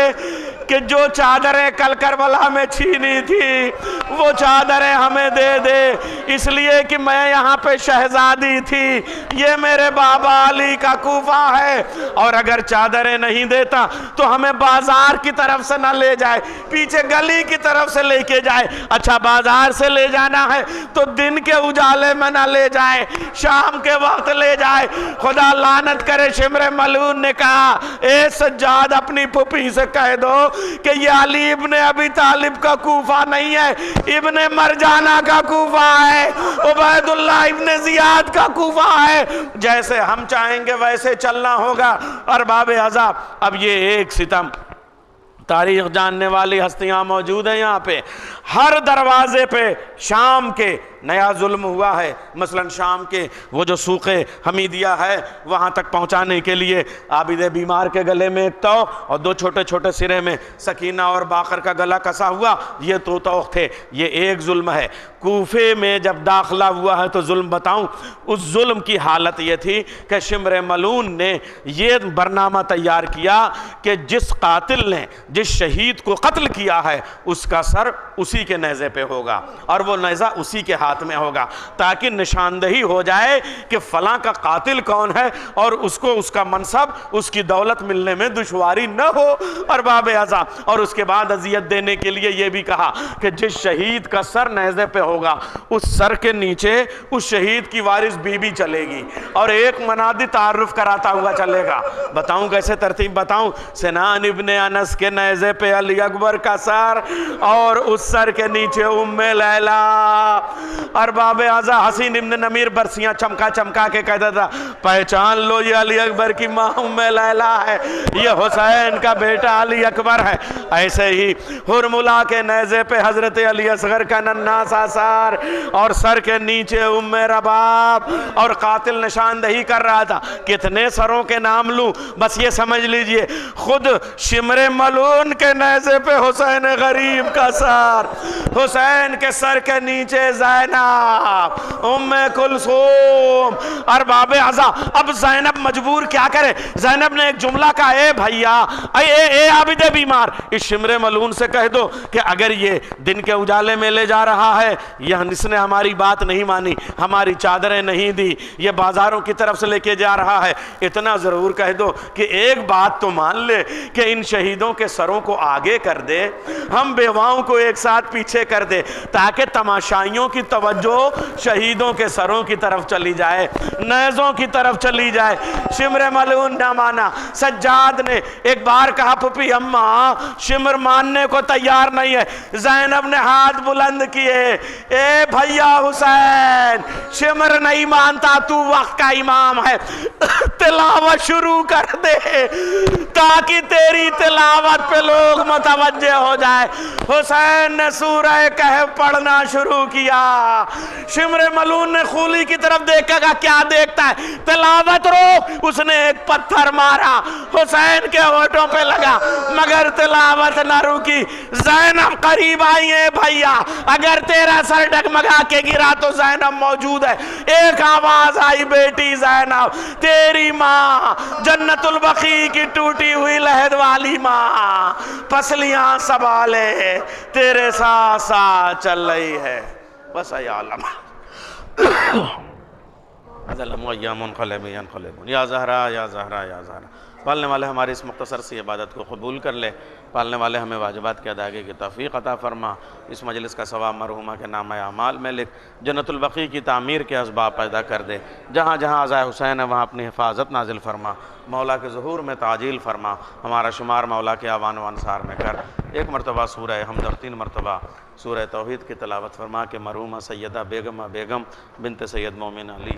کہ جو چادریں کل کربلا میں چھینی تھی وہ چادریں ہمیں دے دے، اس لیے کہ میں یہاں پہ شہزادی تھی، یہ میرے بابا علی کا کوفہ ہے، اور اگر چادریں نہیں دیتا تو ہمیں بازار کی طرف سے نہ لے جائے، پیچھے گلی کی طرف سے لے کے جائے۔ اچھا بازار سے لے جانا ہے تو دن کے اجالے میں نہ لے جائے، شام کے وقت لے جائے۔ خدا لعنت کرے شمر ملعون نے کہا اے سجاد اپنی پھوپھی سے کہہ دو کہ یہ علی ابن ابی طالب کا کوفہ نہیں ہے، ابن مرجانہ کا کوفہ ہے، عبید اللہ ابن زیاد کا کوفہ ہے، جیسے ہم چاہیں گے ویسے چلنا ہوگا۔ ارباب اعضاء اب یہ ایک ستم، تاریخ جاننے والی ہستیاں موجود ہیں یہاں پہ، ہر دروازے پہ شام کے نیا ظلم ہوا ہے۔ مثلا شام کے وہ جو سوق حمیدیہ ہے وہاں تک پہنچانے کے لیے عابد بیمار کے گلے میں ایک تو اور 2 چھوٹے چھوٹے سرے میں سکینہ اور باقر کا گلا کسا ہوا، یہ تو توق تھے، یہ ایک ظلم ہے۔ کوفے میں جب داخلہ ہوا ہے تو ظلم بتاؤں، اس ظلم کی حالت یہ تھی کہ شمر ملعون نے یہ برنامہ تیار کیا کہ جس قاتل نے جس شہید کو قتل کیا ہے اس کا سر اسی کے نیزے پہ ہوگا اور وہ نیزہ اسی کے ہاتھ میں ہوگا، تاکہ نشاندہی ہو جائے کہ فلاں کا قاتل کون ہے اور اس کو اس کا منصب اس کی دولت ملنے میں دشواری نہ ہو۔ ارباب اعضاء اور اس کے بعد اذیت دینے کے لیے یہ بھی کہا کہ جس شہید کا سر نیزے پہ ہوگا اس سر کے نیچے اس شہید کی وارث بی بی چلے گی اور ایک منادی تعارف کراتا ہوا چلے گا۔ بتاؤں کیسے ترتیب بتاؤں؟ سنان ابن انس کے نیزے پہ علی اکبر کا سر اور اس سر کے نیچے ام لیلا۔ ارباب اعضاء حسین ابن نمیر برسیاں چمکا چمکا کے کہتا تھا پہچان لو یہ علی اکبر کی ماں ام لیلا ہے، یہ حسین کا بیٹا علی اکبر ہے۔ ایسے ہی ہرملا کے نیزے پہ حضرت علی اصغر کا ننھا سا سر اور سر کے نیچے ام رباب، اور قاتل نشاندہی کر رہا تھا۔ کتنے سروں کے نام لوں، بس یہ سمجھ لیجئے، خود شمر ملعون کے نیزے پہ حسین غریب کا سر، حسین کے سر کے نیچے زینب، ام کلثوم، ارباب عزا۔ اب زینب مجبور کیا کرے؟ زینب نے ایک جملہ کہا، اے بھائیا، اے عابد بیمار، اس شمر ملعون سے کہہ دو کہ اگر یہ دن کے اجالے میں لے جا رہا ہے، اس نے ہماری بات نہیں مانی، ہماری چادریں نہیں دی، یہ بازاروں کی طرف سے لے کے جا رہا ہے، اتنا ضرور کہہ دو کہ ایک بات تو مان لے کہ ان شہیدوں کے سروں کو آگے کر دے، ہم بیواؤں کو ایک ساتھ پیچھے کر دے، تاکہ تماشائیوں کی توجہ شہیدوں کے سروں کی طرف چلی جائے، نیزوں کی طرف چلی جائے۔ شمر ملعون نہ مانا۔ سجاد نے ایک بار کہا، پھپھی اماں شمر ماننے کو تیار نہیں ہے۔ زینب نے ہاتھ بلند کیے، اے بھیا حسین، شمر نہیں مانتا، تو وقت کا امام ہے، تلاوت شروع کر دے تاکہ تیری تلاوت پہ لوگ متوجہ ہو جائے۔ حسین نے سورہ کہف پڑھنا شروع کیا۔ شمر ملعون نے خولی کی طرف دیکھا کہ کیا دیکھتا ہے، تلاوت روک۔ اس نے ایک پتھر مارا، حسین کے ہونٹوں پہ لگا، مگر تلاوت نہ رکی۔ زینب قریب آئی ہے، بھیا اگر تیرا سر ڈگمگا کے گرا تو زینب موجود ہے۔ ایک آواز آئی، بیٹی زینب، تیری ماں جنت البقیع کی ٹوٹی ہوئی لحد والی ماں پسلیاں سنبھالے تیرے ساتھ ساتھ چل رہی ہے۔ بس یا علم یا زہرا یا زہرا یا زہرا۔ پالنے والے ہماری اس مختصر سی عبادت کو قبول کر لے، پالنے والے ہمیں واجبات کی ادائیگی کی توفیق عطا فرما، اس مجلس کا ثواب مرحومہ کے نامہ اعمال میں لکھ، جنت البقیع کی تعمیر کے اسباب پیدا کر دے، جہاں جہاں عزائے حسین ہے وہاں اپنی حفاظت نازل فرما، مولا کے ظہور میں تعجیل فرما، ہمارا شمار مولا کے اعوان و انصار میں کر۔ ایک مرتبہ سورہ حمد اور 3 مرتبہ سورہ توحید کی تلاوت فرما کہ مرحومہ سیدہ بیگم بنت سید مومن علی